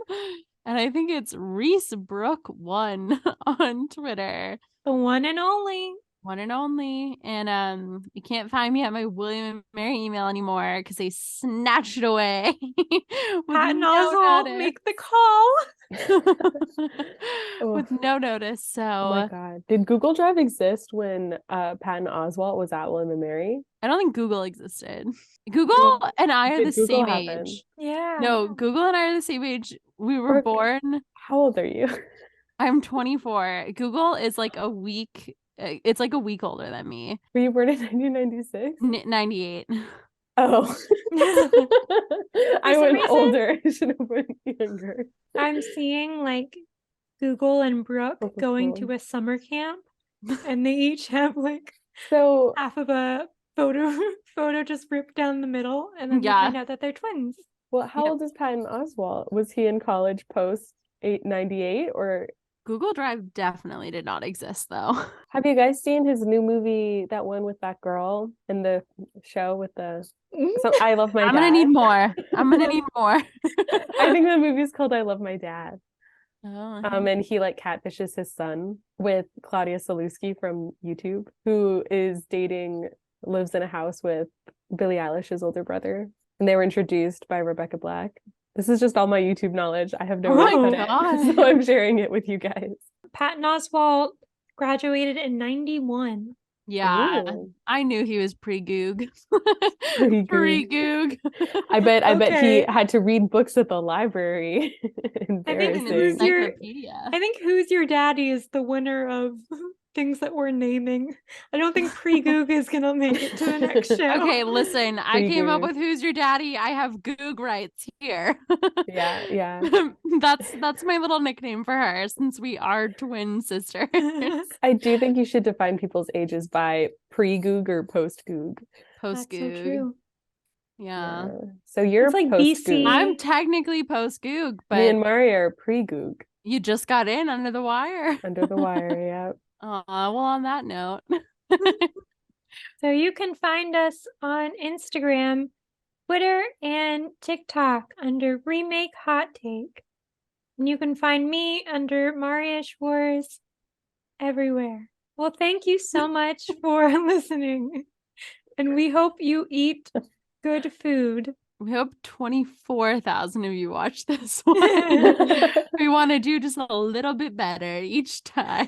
[SPEAKER 2] And I think it's Rees Brooke 1 on Twitter.
[SPEAKER 1] The one and only.
[SPEAKER 2] One and only. And you can't find me at my William and Mary email anymore because they snatched it away.
[SPEAKER 1] Pat and Oswald, make the call.
[SPEAKER 2] With no notice. So
[SPEAKER 3] Oh my God. Did Google Drive exist when Patton Oswalt was at William and Mary?
[SPEAKER 2] I don't think Google existed. Google and I are
[SPEAKER 3] Did
[SPEAKER 2] the
[SPEAKER 3] Google
[SPEAKER 2] same
[SPEAKER 3] happen?
[SPEAKER 2] age.
[SPEAKER 1] Yeah.
[SPEAKER 2] No, Google and I are the same age. We were
[SPEAKER 3] Brooke,
[SPEAKER 2] born.
[SPEAKER 3] How old are you?
[SPEAKER 2] I'm 24. Google is like a week. It's like a week older than me.
[SPEAKER 3] Were you born in 1996?
[SPEAKER 2] 98.
[SPEAKER 3] Oh. I
[SPEAKER 1] some
[SPEAKER 3] went
[SPEAKER 1] reason-
[SPEAKER 3] older. I should have been younger.
[SPEAKER 1] I'm seeing like Google and Brooke
[SPEAKER 3] Oh,
[SPEAKER 1] going
[SPEAKER 3] cool.
[SPEAKER 1] to a summer camp, and they each have like
[SPEAKER 3] So
[SPEAKER 1] half of a photo just ripped down the middle, and then you
[SPEAKER 2] Yeah.
[SPEAKER 1] find out that they're twins.
[SPEAKER 3] well, how
[SPEAKER 2] Yep.
[SPEAKER 3] old is Patton Oswalt? Was he in college post 98 or
[SPEAKER 2] Google Drive definitely did not exist though.
[SPEAKER 3] have you guys seen his new movie, that one with that girl in the show with the I Love My
[SPEAKER 2] I'm
[SPEAKER 3] Dad?
[SPEAKER 2] gonna need more. I'm gonna need more.
[SPEAKER 3] I think the movie's called I Love My Dad.
[SPEAKER 2] Oh,
[SPEAKER 3] And he like catfishes his son with Claudia Salewski from YouTube, who lives in a house with Billie Eilish's older brother. And they were introduced by Rebecca Black. This is just all my YouTube knowledge. I have no
[SPEAKER 1] Oh my
[SPEAKER 3] notes on
[SPEAKER 2] God.
[SPEAKER 3] it, so I'm sharing it with you guys.
[SPEAKER 1] Patton Oswalt graduated in 91.
[SPEAKER 2] yeah.
[SPEAKER 3] Ooh.
[SPEAKER 2] I knew he was pre-goog.
[SPEAKER 3] Pre-goog.
[SPEAKER 2] Pre-goog.
[SPEAKER 3] I bet he
[SPEAKER 1] Okay.
[SPEAKER 3] had to read books at the library.
[SPEAKER 2] In an
[SPEAKER 1] Who's
[SPEAKER 3] Embarrassing.
[SPEAKER 1] your-
[SPEAKER 2] encyclopedia.
[SPEAKER 1] I think Who's Your Daddy is the winner of things that we're naming. I don't think Pre-Goog is gonna make it to the next show.
[SPEAKER 2] Okay, listen, I came up
[SPEAKER 3] Pre-goog.
[SPEAKER 2] with Who's Your Daddy? I have Goog rights here.
[SPEAKER 3] Yeah.
[SPEAKER 2] That's my little nickname for her since we are twin sisters.
[SPEAKER 3] I do think you should define people's ages by pre-goog or post-goog.
[SPEAKER 2] Post
[SPEAKER 1] That's so
[SPEAKER 2] Goog.
[SPEAKER 1] true.
[SPEAKER 2] Yeah.
[SPEAKER 3] So you're
[SPEAKER 1] It's like
[SPEAKER 3] post-goog.
[SPEAKER 1] BC.
[SPEAKER 2] I'm technically post Goog,
[SPEAKER 3] Me
[SPEAKER 2] but
[SPEAKER 3] and Marriya are pre-goog.
[SPEAKER 2] you just got in under the wire.
[SPEAKER 3] Under the wire, yeah.
[SPEAKER 2] Well, on that note.
[SPEAKER 1] So you can find us on Instagram, Twitter, and TikTok under Remake Hot Take. And you can find me under marriyaschwarz everywhere. Well, thank you so much for listening. And we hope you eat good food.
[SPEAKER 2] We hope 24,000 of you watch this one. We want to do just a little bit better each time.